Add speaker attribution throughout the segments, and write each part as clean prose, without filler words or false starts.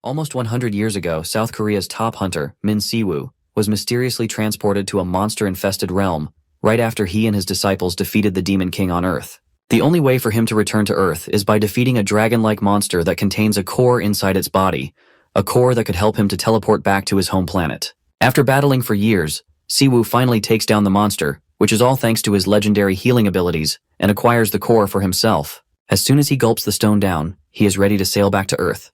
Speaker 1: Almost 100 years ago, South Korea's top hunter, Min Siwoo, was mysteriously transported to a monster-infested realm right after he and his disciples defeated the Demon King on Earth. The only way for him to return to Earth is by defeating a dragon-like monster that contains a core inside its body, a core that could help him to teleport back to his home planet. After battling for years, Siwoo finally takes down the monster, which is all thanks to his legendary healing abilities, and acquires the core for himself. As soon as he gulps the stone down, he is ready to sail back to Earth,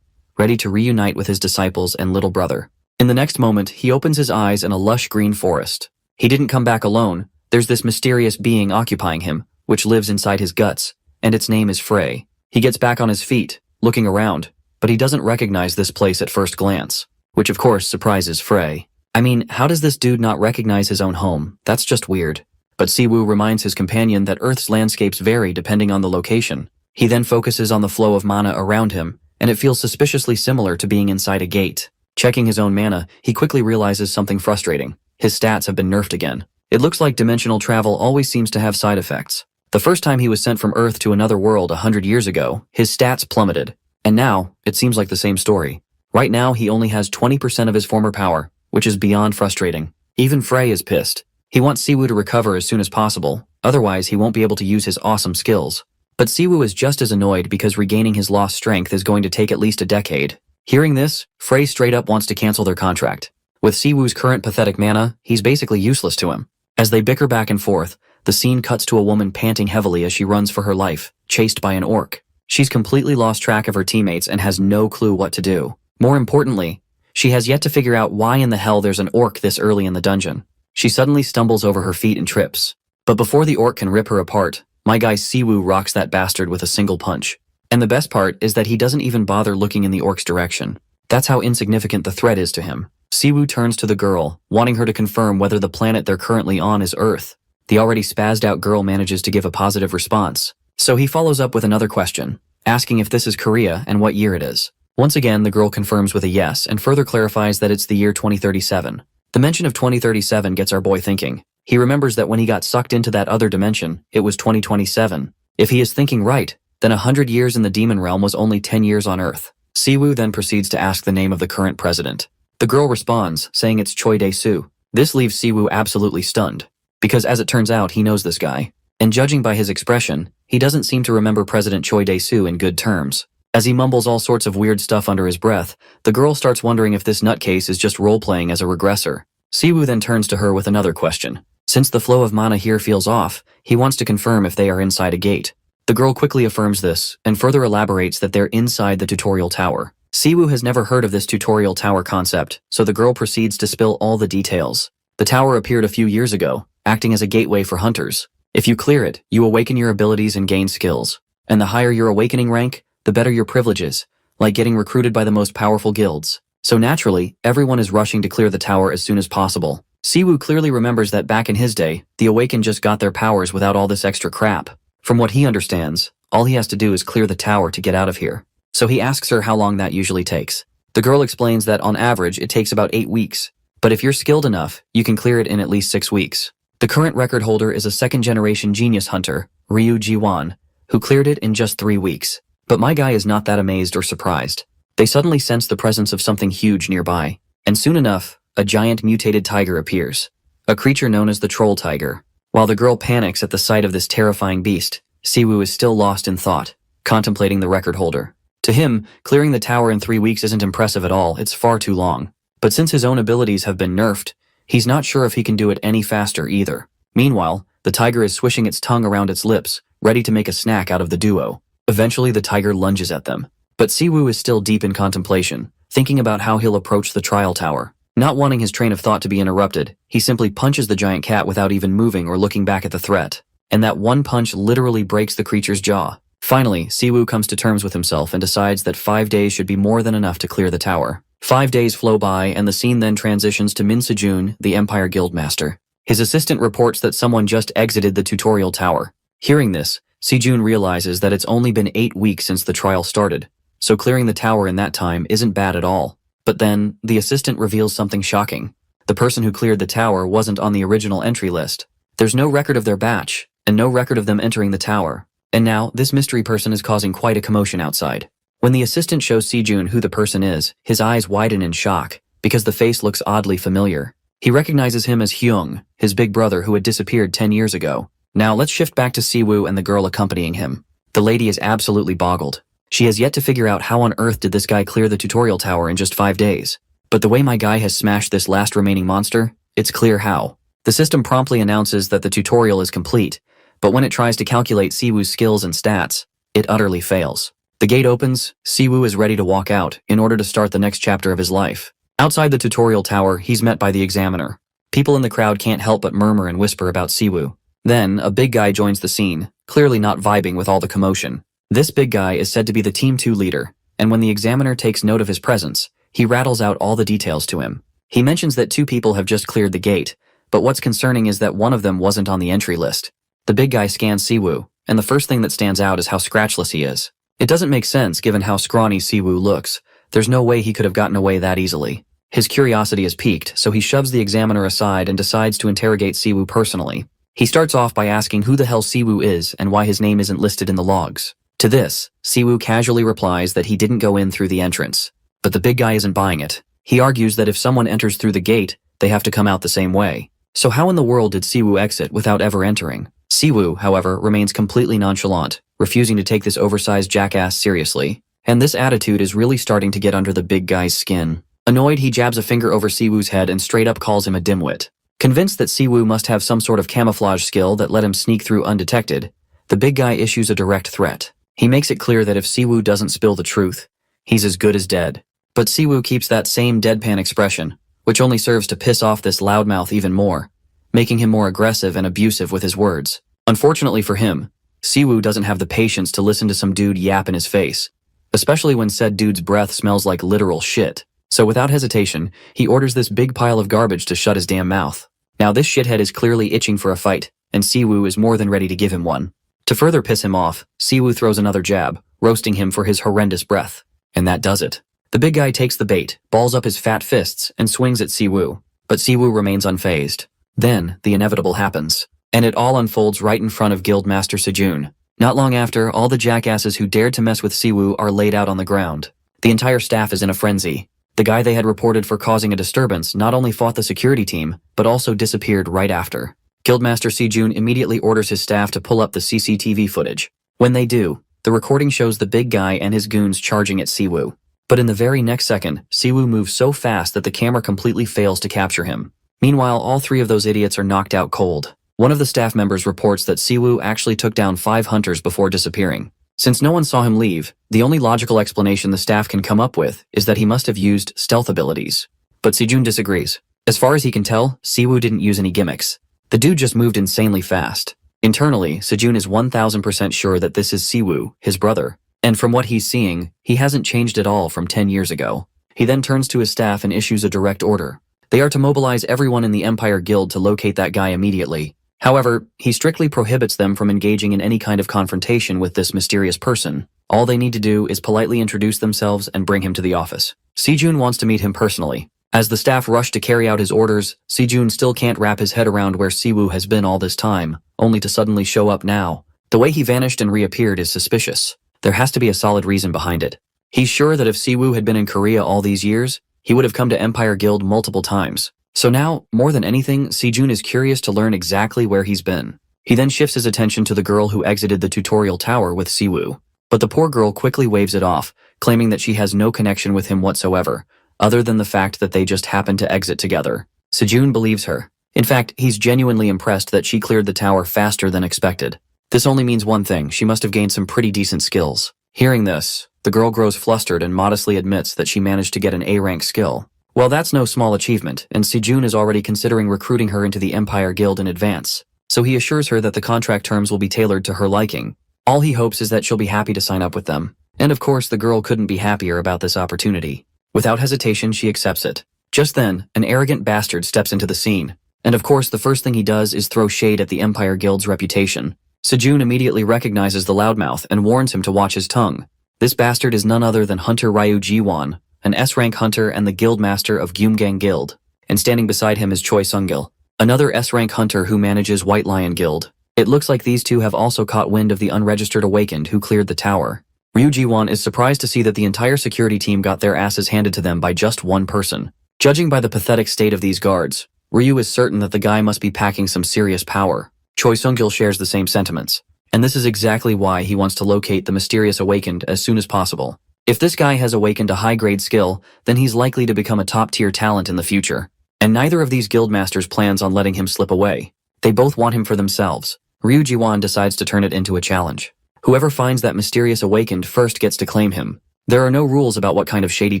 Speaker 1: ready to reunite with his disciples and little brother. In the next moment, he opens his eyes in a lush green forest. He didn't come back alone. There's this mysterious being occupying him, which lives inside his guts, and its name is Frey. He gets back on his feet, looking around, but he doesn't recognize this place at first glance, which of course surprises Frey. I mean, how does this dude not recognize his own home? That's just weird. But Siwoo reminds his companion that Earth's landscapes vary depending on the location. He then focuses on the flow of mana around him, and it feels suspiciously similar to being inside a gate. Checking his own mana, he quickly realizes something frustrating. His stats have been nerfed again. It looks like dimensional travel always seems to have side effects. The first time he was sent from Earth to another world 100 years ago, his stats plummeted. And now, it seems like the same story. Right now, he only has 20% of his former power, which is beyond frustrating. Even Frey is pissed. He wants Siwoo to recover as soon as possible, otherwise he won't be able to use his awesome skills. But Siwoo is just as annoyed because regaining his lost strength is going to take at least a decade. Hearing this, Frey straight up wants to cancel their contract. With Siwoo's current pathetic mana, he's basically useless to him. As they bicker back and forth, the scene cuts to a woman panting heavily as she runs for her life, chased by an orc. She's completely lost track of her teammates and has no clue what to do. More importantly, she has yet to figure out why in the hell there's an orc this early in the dungeon. She suddenly stumbles over her feet and trips. But before the orc can rip her apart, my guy Siwoo rocks that bastard with a single punch. And the best part is that he doesn't even bother looking in the orc's direction. That's how insignificant the threat is to him. Siwoo turns to the girl, wanting her to confirm whether the planet they're currently on is Earth. The already spazzed out girl manages to give a positive response. So he follows up with another question, asking if this is Korea and what year it is. Once again, the girl confirms with a yes and further clarifies that it's the year 2037. The mention of 2037 gets our boy thinking. He remembers that when he got sucked into that other dimension, it was 2027. If he is thinking right, then 100 years in the demon realm was only 10 years on Earth. Siwoo then proceeds to ask the name of the current president. The girl responds, saying it's Choi Dae-soo. This leaves Siwoo absolutely stunned, because as it turns out, he knows this guy. And judging by his expression, he doesn't seem to remember President Choi Dae-soo in good terms. As he mumbles all sorts of weird stuff under his breath, the girl starts wondering if this nutcase is just role-playing as a regressor. Siwoo then turns to her with another question. Since the flow of mana here feels off, he wants to confirm if they are inside a gate. The girl quickly affirms this, and further elaborates that they're inside the tutorial tower. Siwoo has never heard of this tutorial tower concept, so the girl proceeds to spill all the details. The tower appeared a few years ago, acting as a gateway for hunters. If you clear it, you awaken your abilities and gain skills. And the higher your awakening rank, the better your privileges, like getting recruited by the most powerful guilds. So naturally, everyone is rushing to clear the tower as soon as possible. Siwoo clearly remembers that back in his day, the Awakened just got their powers without all this extra crap. From what he understands, all he has to do is clear the tower to get out of here. So he asks her how long that usually takes. The girl explains that on average it takes about 8 weeks, but if you're skilled enough, you can clear it in at least 6 weeks. The current record holder is a second-generation genius hunter, Ryu Ji-won, who cleared it in just 3 weeks. But my guy is not that amazed or surprised. They suddenly sense the presence of something huge nearby, and soon enough, a giant mutated tiger appears, a creature known as the troll tiger. While the girl panics at the sight of this terrifying beast, Siwoo is still lost in thought, contemplating the record holder. To him, clearing the tower in 3 weeks isn't impressive at all, it's far too long. But since his own abilities have been nerfed, he's not sure if he can do it any faster either. Meanwhile, the tiger is swishing its tongue around its lips, ready to make a snack out of the duo. Eventually the tiger lunges at them. But Siwoo is still deep in contemplation, thinking about how he'll approach the trial tower. Not wanting his train of thought to be interrupted, he simply punches the giant cat without even moving or looking back at the threat. And that one punch literally breaks the creature's jaw. Finally, Siwoo comes to terms with himself and decides that 5 days should be more than enough to clear the tower. 5 days flow by and the scene then transitions to Min Sejun, the Empire Guildmaster. His assistant reports that someone just exited the tutorial tower. Hearing this, Sejun realizes that it's only been 8 weeks since the trial started, so clearing the tower in that time isn't bad at all. But then, the assistant reveals something shocking. The person who cleared the tower wasn't on the original entry list. There's no record of their batch, and no record of them entering the tower. And now, this mystery person is causing quite a commotion outside. When the assistant shows Sejun who the person is, his eyes widen in shock, because the face looks oddly familiar. He recognizes him as Hyung, his big brother who had disappeared 10 years ago. Now let's shift back to Siwoo and the girl accompanying him. The lady is absolutely boggled. She has yet to figure out how on earth did this guy clear the tutorial tower in just 5 days. But the way my guy has smashed this last remaining monster, it's clear how. The system promptly announces that the tutorial is complete, but when it tries to calculate Siwoo's skills and stats, it utterly fails. The gate opens, Siwoo is ready to walk out in order to start the next chapter of his life. Outside the tutorial tower, he's met by the examiner. People in the crowd can't help but murmur and whisper about Siwoo. Then, a big guy joins the scene, clearly not vibing with all the commotion. This big guy is said to be the Team 2 leader, and when the examiner takes note of his presence, he rattles out all the details to him. He mentions that 2 people have just cleared the gate, but what's concerning is that one of them wasn't on the entry list. The big guy scans Siwoo, and the first thing that stands out is how scratchless he is. It doesn't make sense given how scrawny Siwoo looks. There's no way he could have gotten away that easily. His curiosity is piqued, so he shoves the examiner aside and decides to interrogate Siwoo personally. He starts off by asking who the hell Siwoo is and why his name isn't listed in the logs. To this, Siwoo casually replies that he didn't go in through the entrance. But the big guy isn't buying it. He argues that if someone enters through the gate, they have to come out the same way. So how in the world did Siwoo exit without ever entering? Siwoo, however, remains completely nonchalant, refusing to take this oversized jackass seriously. And this attitude is really starting to get under the big guy's skin. Annoyed, he jabs a finger over Siwoo's head and straight up calls him a dimwit. Convinced that Siwoo must have some sort of camouflage skill that let him sneak through undetected, the big guy issues a direct threat. He makes it clear that if Siwoo doesn't spill the truth, he's as good as dead. But Siwoo keeps that same deadpan expression, which only serves to piss off this loudmouth even more, making him more aggressive and abusive with his words. Unfortunately for him, Siwoo doesn't have the patience to listen to some dude yap in his face, especially when said dude's breath smells like literal shit. So without hesitation, he orders this big pile of garbage to shut his damn mouth. Now this shithead is clearly itching for a fight, and Siwoo is more than ready to give him one. To further piss him off, Siwoo throws another jab, roasting him for his horrendous breath. And that does it. The big guy takes the bait, balls up his fat fists, and swings at Siwoo. But Siwoo remains unfazed. Then, the inevitable happens. And it all unfolds right in front of Guildmaster Sejun. Not long after, all the jackasses who dared to mess with Siwoo are laid out on the ground. The entire staff is in a frenzy. The guy they had reported for causing a disturbance not only fought the security team, but also disappeared right after. Guildmaster Sejun immediately orders his staff to pull up the CCTV footage. When they do, the recording shows the big guy and his goons charging at Siwoo. But in the very next second, Siwoo moves so fast that the camera completely fails to capture him. Meanwhile, all 3 of those idiots are knocked out cold. One of the staff members reports that Siwoo actually took down 5 hunters before disappearing. Since no one saw him leave, the only logical explanation the staff can come up with is that he must have used stealth abilities. But Sejun disagrees. As far as he can tell, Siwoo didn't use any gimmicks. The dude just moved insanely fast. Internally, Sejun is 1000% sure that this is Siwoo, his brother. And from what he's seeing, he hasn't changed at all from 10 years ago. He then turns to his staff and issues a direct order. They are to mobilize everyone in the Empire Guild to locate that guy immediately. However, he strictly prohibits them from engaging in any kind of confrontation with this mysterious person. All they need to do is politely introduce themselves and bring him to the office. Sejun wants to meet him personally. As the staff rush to carry out his orders, Sejun still can't wrap his head around where Siwoo has been all this time, only to suddenly show up now. The way he vanished and reappeared is suspicious. There has to be a solid reason behind it. He's sure that if Siwoo had been in Korea all these years, he would have come to Empire Guild multiple times. So now, more than anything, Sejun is curious to learn exactly where he's been. He then shifts his attention to the girl who exited the tutorial tower with Siwoo. But the poor girl quickly waves it off, claiming that she has no connection with him whatsoever, other than the fact that they just happened to exit together. Sejun believes her. In fact, he's genuinely impressed that she cleared the tower faster than expected. This only means one thing: she must have gained some pretty decent skills. Hearing this, the girl grows flustered and modestly admits that she managed to get an A-rank skill. Well, that's no small achievement, and Sejun is already considering recruiting her into the Empire Guild in advance, so he assures her that the contract terms will be tailored to her liking. All he hopes is that she'll be happy to sign up with them. And of course, the girl couldn't be happier about this opportunity. Without hesitation, she accepts it. Just then, an arrogant bastard steps into the scene, and of course the first thing he does is throw shade at the Empire Guild's reputation. Sejun immediately recognizes the loudmouth and warns him to watch his tongue. This bastard is none other than Hunter Ryu Jiwon, an S-rank hunter and the guildmaster of Gyumgang Guild, and standing beside him is Choi Sungil, another S-rank hunter who manages White Lion Guild. It looks like these two have also caught wind of the unregistered awakened who cleared the tower. Ryu Ji-won is surprised to see that the entire security team got their asses handed to them by just one person. Judging by the pathetic state of these guards, Ryu is certain that the guy must be packing some serious power. Choi Sung-gil shares the same sentiments, and this is exactly why he wants to locate the mysterious awakened as soon as possible. If this guy has awakened a high-grade skill, then he's likely to become a top-tier talent in the future. And neither of these guildmasters plans on letting him slip away. They both want him for themselves. Ryu Ji-won decides to turn it into a challenge. Whoever finds that mysterious awakened first gets to claim him. There are no rules about what kind of shady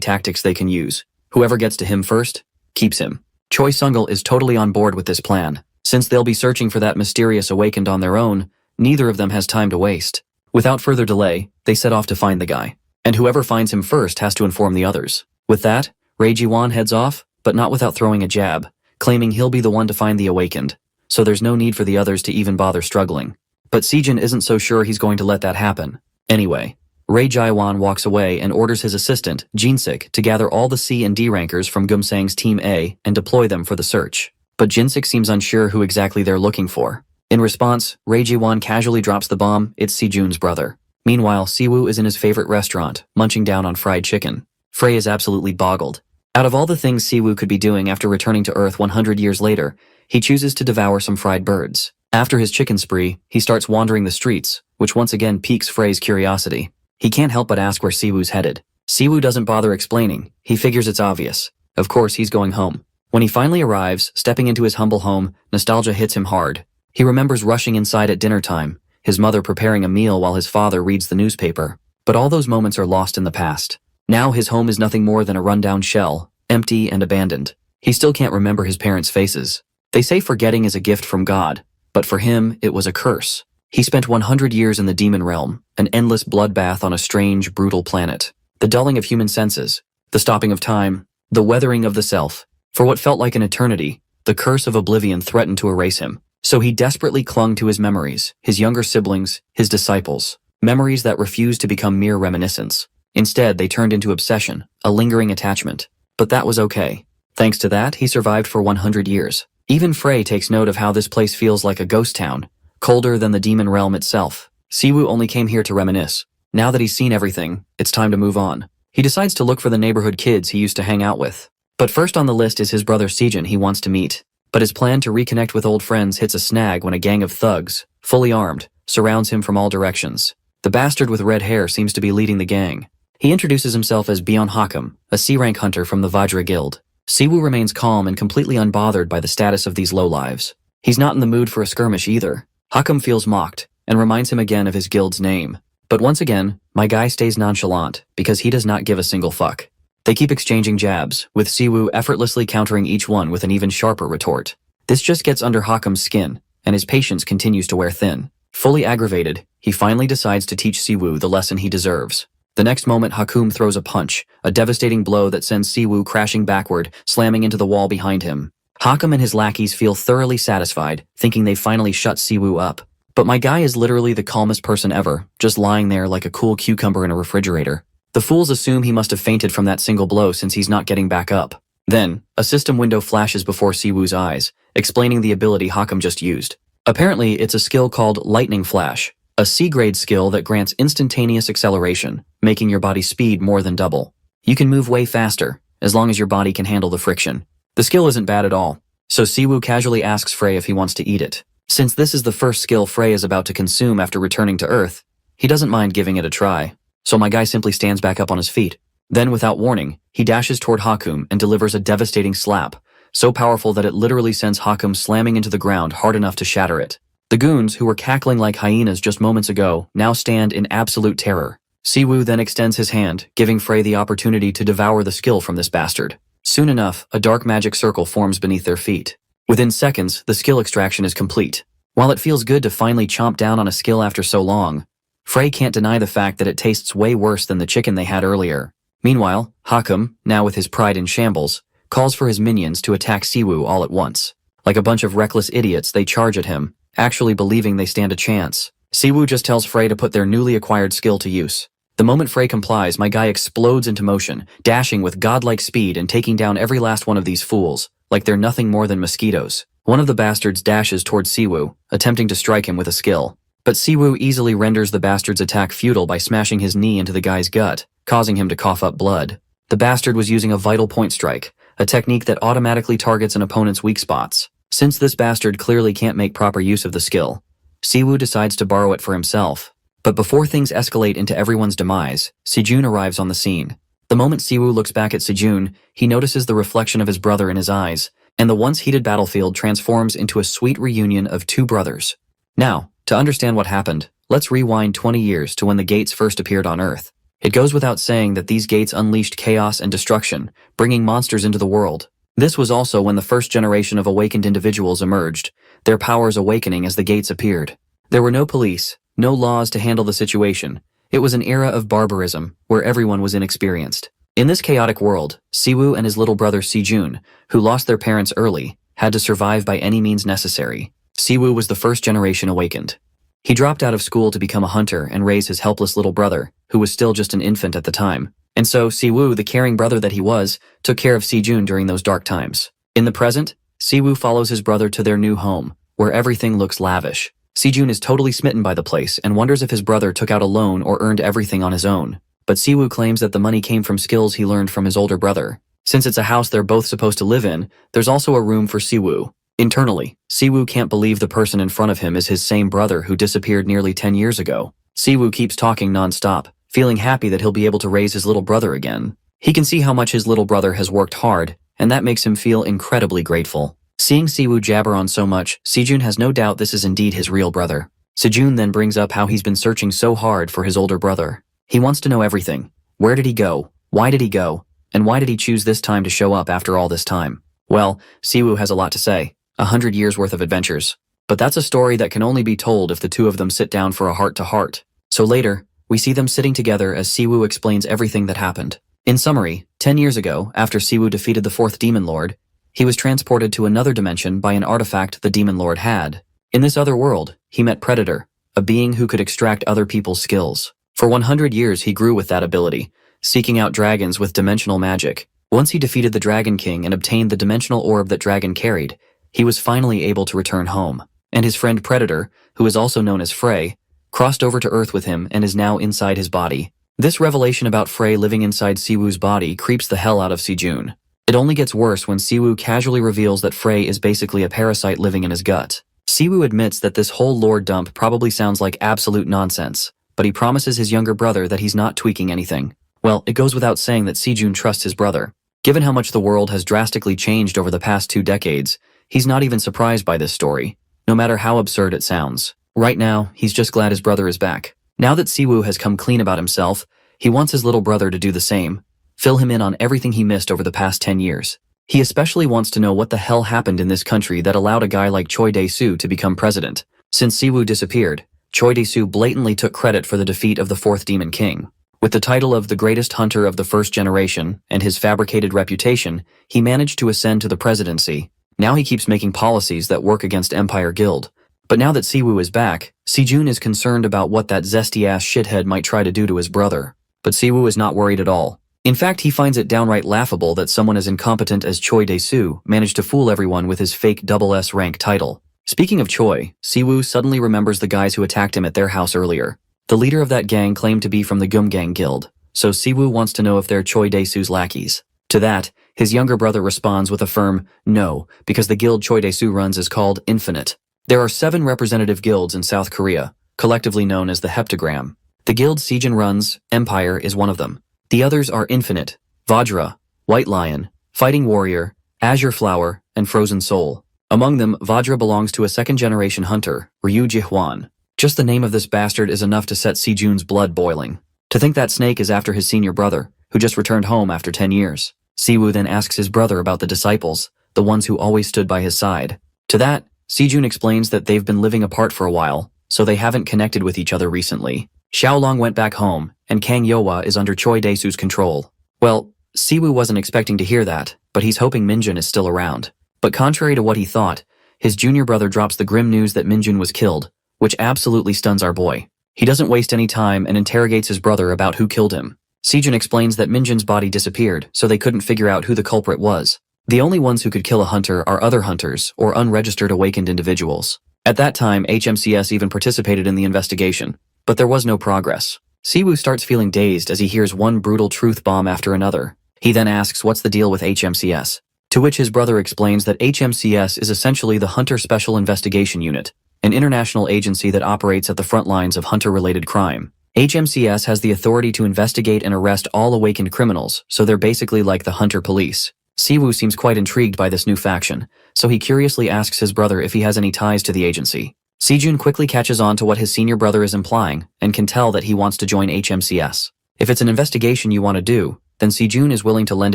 Speaker 1: tactics they can use. Whoever gets to him first, keeps him. Choi Sung-gil is totally on board with this plan. Since they'll be searching for that mysterious awakened on their own, neither of them has time to waste. Without further delay, they set off to find the guy. And whoever finds him first has to inform the others. With that, Ryu Ji-won heads off, but not without throwing a jab, claiming he'll be the one to find the awakened. So there's no need for the others to even bother struggling. But Sejin isn't so sure he's going to let that happen. Anyway, Ryu Ji-won walks away and orders his assistant, Jinsik, to gather all the C and D rankers from Gumsang's Team A and deploy them for the search. But Jinsik seems unsure who exactly they're looking for. In response, Ryu Ji-won casually drops the bomb, it's Sejun's brother. Meanwhile, Siwoo is in his favorite restaurant, munching down on fried chicken. Frey is absolutely boggled. Out of all the things Siwoo could be doing after returning to Earth 100 years later, he chooses to devour some fried birds. After his chicken spree, he starts wandering the streets, which once again piques Frey's curiosity. He can't help but ask where Siwoo's headed. Siwoo doesn't bother explaining. He figures it's obvious. Of course, he's going home. When he finally arrives, stepping into his humble home, nostalgia hits him hard. He remembers rushing inside at dinner time, his mother preparing a meal while his father reads the newspaper. But all those moments are lost in the past. Now his home is nothing more than a rundown shell, empty and abandoned. He still can't remember his parents' faces. They say forgetting is a gift from God, but for him, it was a curse. He spent 100 years in the demon realm, an endless bloodbath on a strange, brutal planet. The dulling of human senses, the stopping of time, the weathering of the self. For what felt like an eternity, the curse of oblivion threatened to erase him. So he desperately clung to his memories, his younger siblings, his disciples, memories that refused to become mere reminiscence. Instead, they turned into obsession, a lingering attachment. But that was okay. Thanks to that, he survived for 100 years. Even Frey takes note of how this place feels like a ghost town, colder than the demon realm itself. Siwoo only came here to reminisce. Now that he's seen everything, it's time to move on. He decides to look for the neighborhood kids he used to hang out with. But first on the list is his brother Sejin he wants to meet. But his plan to reconnect with old friends hits a snag when a gang of thugs, fully armed, surrounds him from all directions. The bastard with red hair seems to be leading the gang. He introduces himself as Byeon Hakum, a C-rank hunter from the Vajra Guild. Siwoo remains calm and completely unbothered by the status of these lowlives. He's not in the mood for a skirmish either. Hakum feels mocked, and reminds him again of his guild's name. But once again, my guy stays nonchalant, because he does not give a single fuck. They keep exchanging jabs, with Siwoo effortlessly countering each one with an even sharper retort. This just gets under Hakum's skin, and his patience continues to wear thin. Fully aggravated, he finally decides to teach Siwoo the lesson he deserves. The next moment Hakum throws a punch, a devastating blow that sends Siwoo crashing backward, slamming into the wall behind him. Hakum and his lackeys feel thoroughly satisfied, thinking they've finally shut Siwoo up. But my guy is literally the calmest person ever, just lying there like a cool cucumber in a refrigerator. The fools assume he must have fainted from that single blow since he's not getting back up. Then, a system window flashes before Siwoo's eyes, explaining the ability Hakum just used. Apparently, it's a skill called Lightning Flash, a C-grade skill that grants instantaneous acceleration, making your body's speed more than double. You can move way faster, as long as your body can handle the friction. The skill isn't bad at all, so Siwoo casually asks Frey if he wants to eat it. Since this is the first skill Frey is about to consume after returning to Earth, he doesn't mind giving it a try. So my guy simply stands back up on his feet. Then, without warning, he dashes toward Hakum and delivers a devastating slap, so powerful that it literally sends Hakum slamming into the ground hard enough to shatter it. The goons, who were cackling like hyenas just moments ago, now stand in absolute terror. Siwoo then extends his hand, giving Frey the opportunity to devour the skill from this bastard. Soon enough, a dark magic circle forms beneath their feet. Within seconds, the skill extraction is complete. While it feels good to finally chomp down on a skill after so long, Frey can't deny the fact that it tastes way worse than the chicken they had earlier. Meanwhile, Hakum, now with his pride in shambles, calls for his minions to attack Siwoo all at once. Like a bunch of reckless idiots, they charge at him, actually believing they stand a chance. Siwoo just tells Frey to put their newly acquired skill to use. The moment Frey complies, my guy explodes into motion, dashing with godlike speed and taking down every last one of these fools, like they're nothing more than mosquitoes. One of the bastards dashes towards Siwoo, attempting to strike him with a skill. But Siwoo easily renders the bastard's attack futile by smashing his knee into the guy's gut, causing him to cough up blood. The bastard was using a vital point strike, a technique that automatically targets an opponent's weak spots. Since this bastard clearly can't make proper use of the skill, Siwoo decides to borrow it for himself. But before things escalate into everyone's demise, Sejun arrives on the scene. The moment Siwoo looks back at Sejun, he notices the reflection of his brother in his eyes, and the once heated battlefield transforms into a sweet reunion of two brothers. Now, to understand what happened, let's rewind 20 years to when the gates first appeared on Earth. It goes without saying that these gates unleashed chaos and destruction, bringing monsters into the world. This was also when the first generation of awakened individuals emerged, their powers awakening as the gates appeared. There were no police, no laws to handle the situation. It was an era of barbarism, where everyone was inexperienced. In this chaotic world, Siwoo and his little brother Sejun, who lost their parents early, had to survive by any means necessary. Siwoo was the first generation awakened. He dropped out of school to become a hunter and raise his helpless little brother, who was still just an infant at the time. And so, Siwoo, the caring brother that he was, took care of Sejun during those dark times. In the present, Siwoo follows his brother to their new home, where everything looks lavish. Sejun is totally smitten by the place and wonders if his brother took out a loan or earned everything on his own. But Siwoo claims that the money came from skills he learned from his older brother. Since it's a house they're both supposed to live in, there's also a room for Siwoo. Internally, Siwoo can't believe the person in front of him is his same brother who disappeared nearly 10 years ago. Siwoo keeps talking non-stop, feeling happy that he'll be able to raise his little brother again. He can see how much his little brother has worked hard, and that makes him feel incredibly grateful. Seeing Siwoo jabber on so much, Sejun has no doubt this is indeed his real brother. Sejun then brings up how he's been searching so hard for his older brother. He wants to know everything. Where did he go? Why did he go? And why did he choose this time to show up after all this time? Well, Siwoo has a lot to say. 100 years worth of adventures. But that's a story that can only be told if the two of them sit down for a heart-to-heart. So later, we see them sitting together as Siwoo explains everything that happened. In summary, 10 years ago, after Siwoo defeated the fourth Demon Lord, he was transported to another dimension by an artifact the Demon Lord had. In this other world, he met Predator, a being who could extract other people's skills. For 100 years he grew with that ability, seeking out dragons with dimensional magic. Once he defeated the Dragon King and obtained the dimensional orb that Dragon carried, he was finally able to return home. And his friend Predator, who is also known as Frey, crossed over to Earth with him and is now inside his body. This revelation about Frey living inside Siwoo's body creeps the hell out of Sejun. It only gets worse when Siwoo casually reveals that Frey is basically a parasite living in his gut. Siwoo admits that this whole lore dump probably sounds like absolute nonsense, but he promises his younger brother that he's not tweaking anything. Well, it goes without saying that Sejun trusts his brother. Given how much the world has drastically changed over the past 2 decades, he's not even surprised by this story, no matter how absurd it sounds. Right now, he's just glad his brother is back. Now that Siwoo has come clean about himself, he wants his little brother to do the same, fill him in on everything he missed over the past 10 years. He especially wants to know what the hell happened in this country that allowed a guy like Choi Dae-soo to become president. Since Siwoo disappeared, Choi Dae-soo blatantly took credit for the defeat of the fourth Demon King. With the title of the greatest hunter of the first generation and his fabricated reputation, he managed to ascend to the presidency. Now he keeps making policies that work against Empire Guild. But now that Siwoo is back, Sejun is concerned about what that zesty-ass shithead might try to do to his brother. But Siwoo is not worried at all. In fact, he finds it downright laughable that someone as incompetent as Choi Dae-soo managed to fool everyone with his fake SS rank title. Speaking of Choi, Siwoo suddenly remembers the guys who attacked him at their house earlier. The leader of that gang claimed to be from the Gumgang Guild, so Siwoo wants to know if they're Choi Dae-soo's lackeys. To that, his younger brother responds with a firm no, because the guild Choi Dae-soo runs is called Infinite. There are 7 representative guilds in South Korea, collectively known as the Heptagram. The guild Sejun runs, Empire, is one of them. The others are Infinite, Vajra, White Lion, Fighting Warrior, Azure Flower, and Frozen Soul. Among them, Vajra belongs to a second-generation hunter, Ryu Ji-hwan. Just the name of this bastard is enough to set Sejun's blood boiling. To think that snake is after his senior brother, who just returned home after 10 years. Siwoo then asks his brother about the disciples, the ones who always stood by his side. To that, Sejun explains that they've been living apart for a while, so they haven't connected with each other recently. Xiaolong went back home, and Kang Yohwa is under Choi Dae-soo's control. Well, Siwoo wasn't expecting to hear that, but he's hoping Minjun is still around. But contrary to what he thought, his junior brother drops the grim news that Minjun was killed, which absolutely stuns our boy. He doesn't waste any time and interrogates his brother about who killed him. Sejun explains that Minjun's body disappeared, so they couldn't figure out who the culprit was. The only ones who could kill a hunter are other hunters or unregistered awakened individuals. At that time, HMCS even participated in the investigation, but there was no progress. Siwoo starts feeling dazed as he hears one brutal truth bomb after another. He then asks what's the deal with HMCS, to which his brother explains that HMCS is essentially the Hunter Special Investigation Unit, an international agency that operates at the front lines of hunter-related crime. HMCS has the authority to investigate and arrest all awakened criminals, so they're basically like the Hunter Police. Siwoo seems quite intrigued by this new faction, so he curiously asks his brother if he has any ties to the agency. Sejun quickly catches on to what his senior brother is implying, and can tell that he wants to join HMCS. If it's an investigation you want to do, then Sejun is willing to lend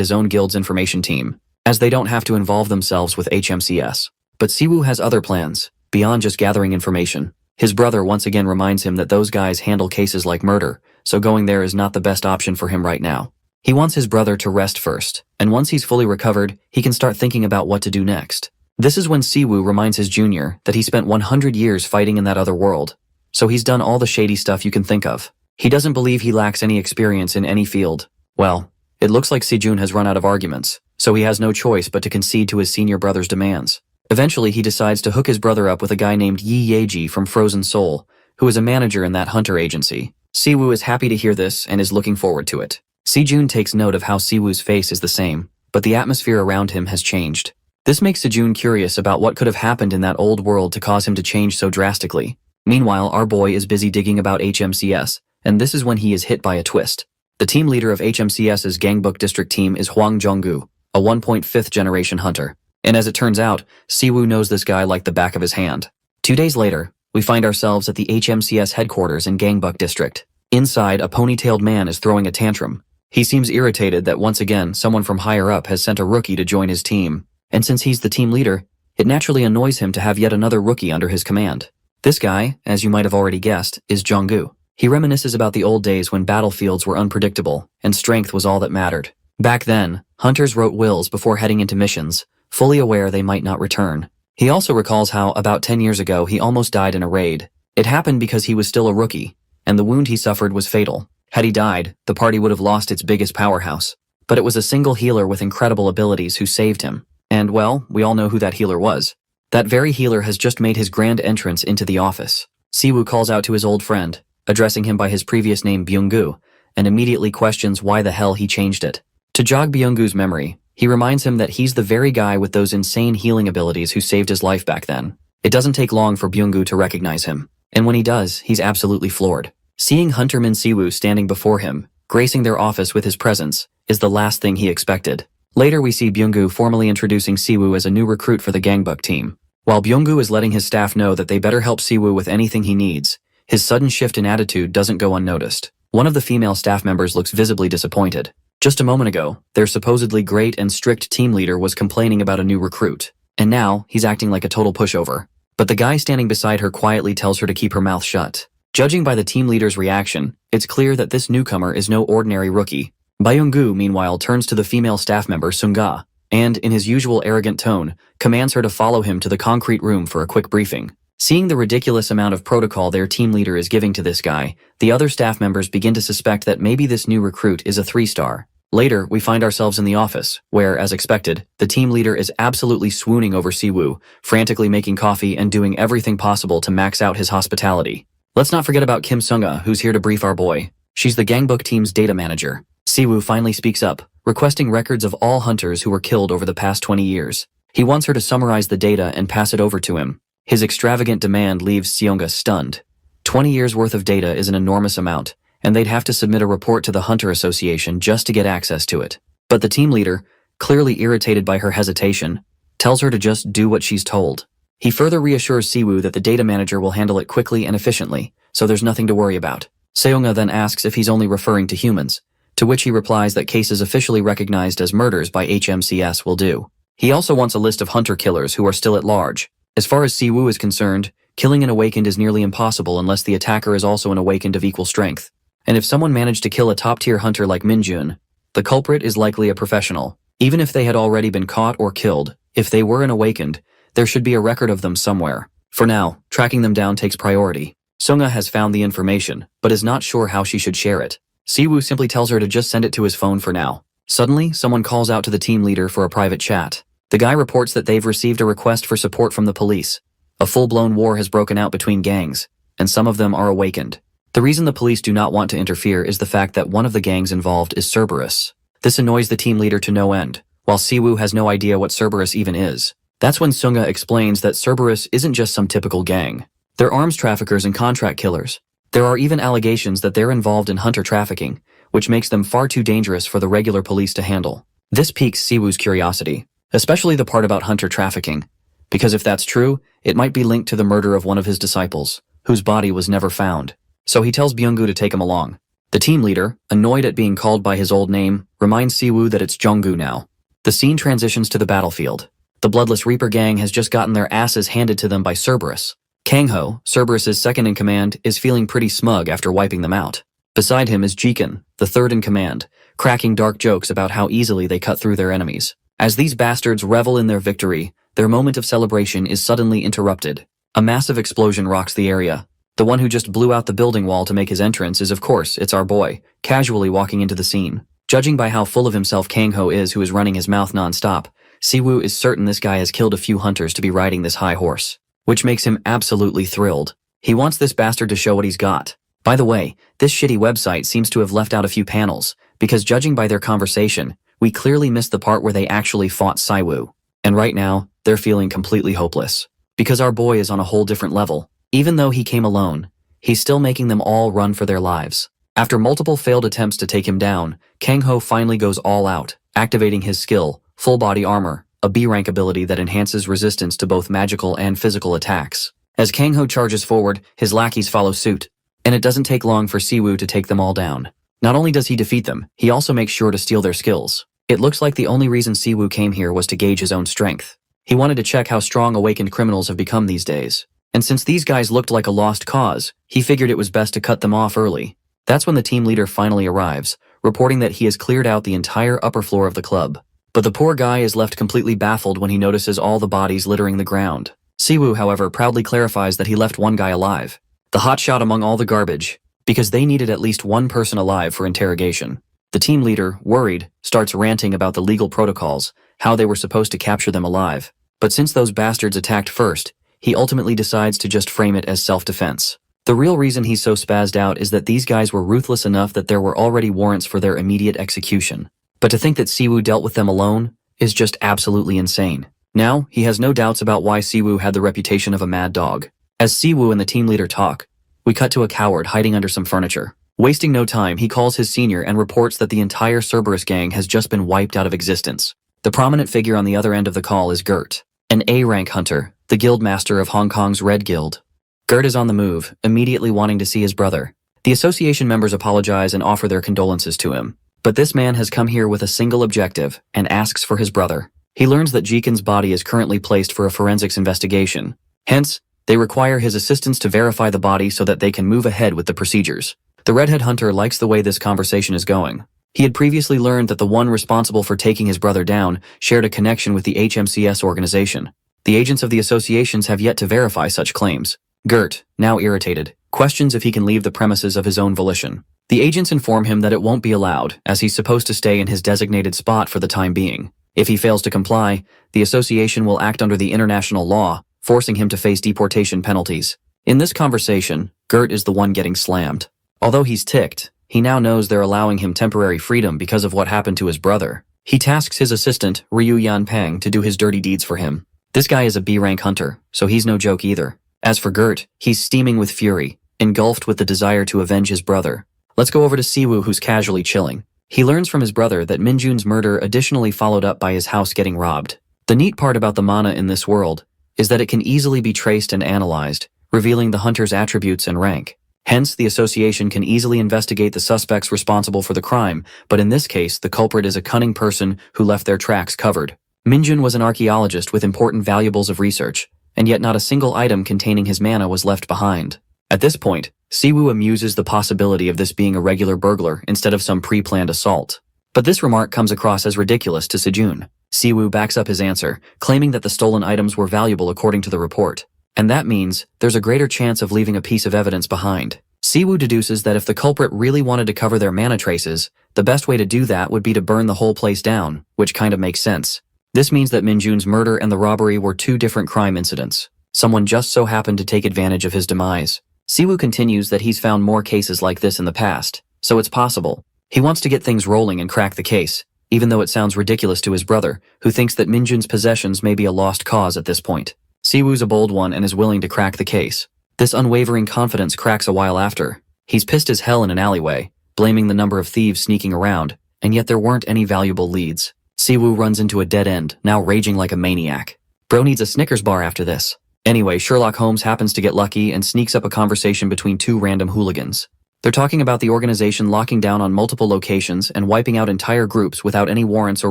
Speaker 1: his own guild's information team, as they don't have to involve themselves with HMCS. But Siwoo has other plans, beyond just gathering information. His brother once again reminds him that those guys handle cases like murder, so going there is not the best option for him right now. He wants his brother to rest first, and once he's fully recovered, he can start thinking about what to do next. This is when Siwoo reminds his junior that he spent 100 years fighting in that other world, so he's done all the shady stuff you can think of. He doesn't believe he lacks any experience in any field. Well, it looks like Sejun has run out of arguments, so he has no choice but to concede to his senior brother's demands. Eventually, he decides to hook his brother up with a guy named Yi Yeji from Frozen Soul, who is a manager in that hunter agency. Siwoo is happy to hear this and is looking forward to it. Sejun takes note of how Siwoo's face is the same, but the atmosphere around him has changed. This makes Sejun curious about what could have happened in that old world to cause him to change so drastically. Meanwhile, our boy is busy digging about HMCS, and this is when he is hit by a twist. The team leader of HMCS's Gangbuk district team is Hwang Jonggu, a 1.5th generation hunter. And as it turns out, Siwoo knows this guy like the back of his hand. 2 days later, we find ourselves at the HMCS headquarters in Gangbuk district. Inside, a ponytailed man is throwing a tantrum. He seems irritated that once again, someone from higher up has sent a rookie to join his team. And since he's the team leader, it naturally annoys him to have yet another rookie under his command. This guy, as you might have already guessed, is Jonggu. He reminisces about the old days when battlefields were unpredictable, and strength was all that mattered. Back then, hunters wrote wills before heading into missions, fully aware they might not return. He also recalls how, about 10 years ago, he almost died in a raid. It happened because he was still a rookie, and the wound he suffered was fatal. Had he died, the party would have lost its biggest powerhouse. But it was a single healer with incredible abilities who saved him. And, well, we all know who that healer was. That very healer has just made his grand entrance into the office. Siwoo calls out to his old friend, addressing him by his previous name Byung-gu, and immediately questions why the hell he changed it. To jog Byung-gu's memory, he reminds him that he's the very guy with those insane healing abilities who saved his life back then. It doesn't take long for Byung-gu to recognize him, and when he does, he's absolutely floored. Seeing Hunterman Siwoo standing before him, gracing their office with his presence, is the last thing he expected. Later we see Byung-gu formally introducing Siwoo as a new recruit for the Gangbuk team. While Byung-gu is letting his staff know that they better help Siwoo with anything he needs, his sudden shift in attitude doesn't go unnoticed. One of the female staff members looks visibly disappointed. Just a moment ago, their supposedly great and strict team leader was complaining about a new recruit, and now he's acting like a total pushover. But the guy standing beside her quietly tells her to keep her mouth shut. Judging by the team leader's reaction, it's clear that this newcomer is no ordinary rookie. Byung-gu, meanwhile, turns to the female staff member Sunga, and, in his usual arrogant tone, commands her to follow him to the concrete room for a quick briefing. Seeing the ridiculous amount of protocol their team leader is giving to this guy, the other staff members begin to suspect that maybe this new recruit is a 3-star. Later, we find ourselves in the office, where, as expected, the team leader is absolutely swooning over Siwoo, frantically making coffee and doing everything possible to max out his hospitality. Let's not forget about Kim Sunga, who's here to brief our boy. She's the Gangbuk team's data manager. Siwoo finally speaks up, requesting records of all hunters who were killed over the past 20 years. He wants her to summarize the data and pass it over to him. His extravagant demand leaves Seonga stunned. 20 years worth of data is an enormous amount, and they'd have to submit a report to the Hunter Association just to get access to it. But the team leader, clearly irritated by her hesitation, tells her to just do what she's told. He further reassures Siwoo that the data manager will handle it quickly and efficiently, so there's nothing to worry about. Seonga then asks if he's only referring to humans, to which he replies that cases officially recognized as murders by HMCS will do. He also wants a list of hunter killers who are still at large. As far as Siwoo is concerned, killing an awakened is nearly impossible unless the attacker is also an awakened of equal strength. And if someone managed to kill a top-tier hunter like Minjun, the culprit is likely a professional. Even if they had already been caught or killed, if they were an awakened, there should be a record of them somewhere. For now, tracking them down takes priority. Sunga has found the information, but is not sure how she should share it. Siwoo simply tells her to just send it to his phone for now. Suddenly, someone calls out to the team leader for a private chat. The guy reports that they've received a request for support from the police. A full-blown war has broken out between gangs, and some of them are awakened. The reason the police do not want to interfere is the fact that one of the gangs involved is Cerberus. This annoys the team leader to no end, while Siwoo has no idea what Cerberus even is. That's when Sunga explains that Cerberus isn't just some typical gang. They're arms traffickers and contract killers. There are even allegations that they're involved in hunter trafficking, which makes them far too dangerous for the regular police to handle. This piques Siwoo's curiosity, especially the part about hunter trafficking, because if that's true, it might be linked to the murder of one of his disciples, whose body was never found. So he tells Byunggu to take him along. The team leader, annoyed at being called by his old name, reminds Siwoo that it's Jonggu now. The scene transitions to the battlefield. The Bloodless Reaper gang has just gotten their asses handed to them by Cerberus. Kangho, Cerberus's second-in-command, is feeling pretty smug after wiping them out. Beside him is Jikin, the third-in-command, cracking dark jokes about how easily they cut through their enemies. As these bastards revel in their victory, their moment of celebration is suddenly interrupted. A massive explosion rocks the area. The one who just blew out the building wall to make his entrance is, of course, it's our boy, casually walking into the scene. Judging by how full of himself Kangho is, who is running his mouth non-stop, Siwoo is certain this guy has killed a few hunters to be riding this high horse, which makes him absolutely thrilled. He wants this bastard to show what he's got. By the way, this shitty website seems to have left out a few panels, because judging by their conversation, we clearly missed the part where they actually fought Siwoo. And right now, they're feeling completely hopeless. Because our boy is on a whole different level. Even though he came alone, he's still making them all run for their lives. After multiple failed attempts to take him down, Kangho finally goes all out, activating his skill, Full Body Armor, a B-rank ability that enhances resistance to both magical and physical attacks. As Kangho charges forward, his lackeys follow suit, and it doesn't take long for Siwoo to take them all down. Not only does he defeat them, he also makes sure to steal their skills. It looks like the only reason Siwoo came here was to gauge his own strength. He wanted to check how strong awakened criminals have become these days. And since these guys looked like a lost cause, he figured it was best to cut them off early. That's when the team leader finally arrives, reporting that he has cleared out the entire upper floor of the club. But the poor guy is left completely baffled when he notices all the bodies littering the ground. Siwoo, however, proudly clarifies that he left one guy alive, the hotshot among all the garbage, because they needed at least one person alive for interrogation. The team leader, worried, starts ranting about the legal protocols, how they were supposed to capture them alive. But since those bastards attacked first, he ultimately decides to just frame it as self-defense. The real reason he's so spazzed out is that these guys were ruthless enough that there were already warrants for their immediate execution. But to think that Siwoo dealt with them alone is just absolutely insane. Now, he has no doubts about why Siwoo had the reputation of a mad dog. As Siwoo and the team leader talk, we cut to a coward hiding under some furniture. Wasting no time, he calls his senior and reports that the entire Cerberus gang has just been wiped out of existence. The prominent figure on the other end of the call is Gert, an A-rank hunter, the guild master of Hong Kong's Red Guild. Gert is on the move, immediately wanting to see his brother. The association members apologize and offer their condolences to him. But this man has come here with a single objective and asks for his brother. He learns that Jikin's body is currently placed for a forensics investigation. Hence, they require his assistance to verify the body so that they can move ahead with the procedures. The redhead hunter likes the way this conversation is going. He had previously learned that the one responsible for taking his brother down shared a connection with the HMCS organization. The agents of the associations have yet to verify such claims. Gert, now irritated, questions if he can leave the premises of his own volition. The agents inform him that it won't be allowed, as he's supposed to stay in his designated spot for the time being. If he fails to comply, the association will act under the international law, forcing him to face deportation penalties. In this conversation, Gert is the one getting slammed. Although he's ticked, he now knows they're allowing him temporary freedom because of what happened to his brother. He tasks his assistant, Ryu Yanpeng, to do his dirty deeds for him. This guy is a B-rank hunter, so he's no joke either. As for Gert, he's steaming with fury, engulfed with the desire to avenge his brother. Let's go over to Siwoo, who's casually chilling. He learns from his brother that Minjun's murder additionally followed up by his house getting robbed. The neat part about the mana in this world is that it can easily be traced and analyzed, revealing the hunter's attributes and rank. Hence, the association can easily investigate the suspects responsible for the crime, but in this case, the culprit is a cunning person who left their tracks covered. Minjun was an archaeologist with important valuables of research, and yet not a single item containing his mana was left behind. At this point, Siwoo amuses the possibility of this being a regular burglar instead of some pre-planned assault. But this remark comes across as ridiculous to Sejun. Siwoo backs up his answer, claiming that the stolen items were valuable according to the report. And that means there's a greater chance of leaving a piece of evidence behind. Siwoo deduces that if the culprit really wanted to cover their mana traces, the best way to do that would be to burn the whole place down, which kind of makes sense. This means that Minjun's murder and the robbery were two different crime incidents. Someone just so happened to take advantage of his demise. Siwoo continues that he's found more cases like this in the past, so it's possible. He wants to get things rolling and crack the case, even though it sounds ridiculous to his brother, who thinks that Minjun's possessions may be a lost cause at this point. Siwoo's a bold one and is willing to crack the case. This unwavering confidence cracks a while after. He's pissed as hell in an alleyway, blaming the number of thieves sneaking around, and yet there weren't any valuable leads. Siwoo runs into a dead end, now raging like a maniac. Bro needs a Snickers bar after this. Anyway, Sherlock Holmes happens to get lucky and sneaks up a conversation between two random hooligans. They're talking about the organization locking down on multiple locations and wiping out entire groups without any warrants or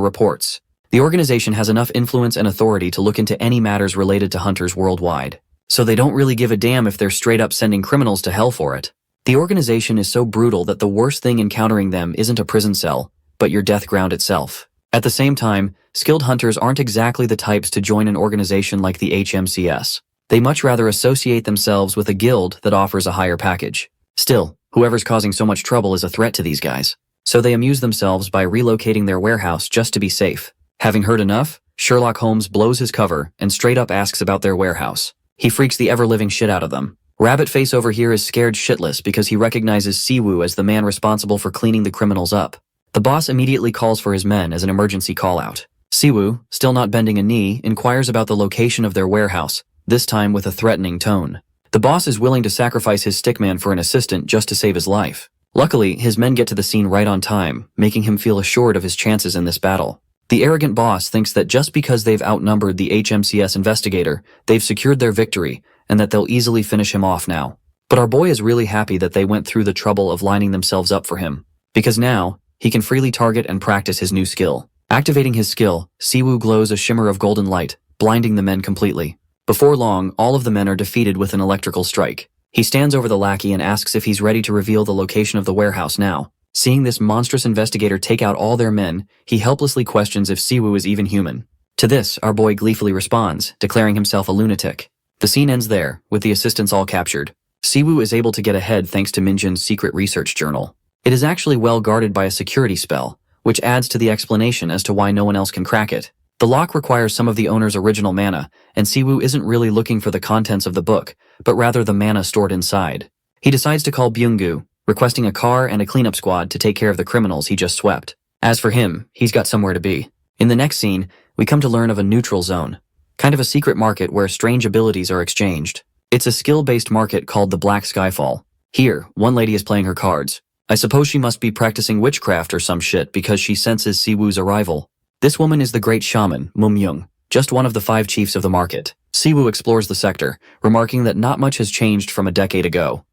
Speaker 1: reports. The organization has enough influence and authority to look into any matters related to hunters worldwide. So they don't really give a damn if they're straight up sending criminals to hell for it. The organization is so brutal that the worst thing encountering them isn't a prison cell, but your death ground itself. At the same time, skilled hunters aren't exactly the types to join an organization like the HMCS. They much rather associate themselves with a guild that offers a higher package. Still, whoever's causing so much trouble is a threat to these guys. So they amuse themselves by relocating their warehouse just to be safe. Having heard enough, Sherlock Holmes blows his cover and straight up asks about their warehouse. He freaks the ever-living shit out of them. Rabbit Face over here is scared shitless because he recognizes Siwoo as the man responsible for cleaning the criminals up. The boss immediately calls for his men as an emergency call-out. Siwoo, still not bending a knee, inquires about the location of their warehouse, this time with a threatening tone. The boss is willing to sacrifice his stickman for an assistant just to save his life. Luckily, his men get to the scene right on time, making him feel assured of his chances in this battle. The arrogant boss thinks that just because they've outnumbered the HMCS investigator, they've secured their victory, and that they'll easily finish him off now. But our boy is really happy that they went through the trouble of lining themselves up for him. Because now, he can freely target and practice his new skill. Activating his skill, Siwoo glows a shimmer of golden light, blinding the men completely. Before long, all of the men are defeated with an electrical strike. He stands over the lackey and asks if he's ready to reveal the location of the warehouse now. Seeing this monstrous investigator take out all their men, he helplessly questions if Siwoo is even human. To this, our boy gleefully responds, declaring himself a lunatic. The scene ends there, with the assistants all captured. Siwoo is able to get ahead thanks to Minjun's secret research journal. It is actually well guarded by a security spell, which adds to the explanation as to why no one else can crack it. The lock requires some of the owner's original mana, and Siwoo isn't really looking for the contents of the book, but rather the mana stored inside. He decides to call Byung-gu, requesting a car and a cleanup squad to take care of the criminals he just swept. As for him, he's got somewhere to be. In the next scene, we come to learn of a neutral zone, kind of a secret market where strange abilities are exchanged. It's a skill-based market called the Black Skyfall. Here, one lady is playing her cards. I suppose she must be practicing witchcraft or some shit because she senses Siwoo's arrival. This woman is the great shaman, Mum-young, just one of the 5 chiefs of the market. Siwoo explores the sector, remarking that not much has changed from a decade ago.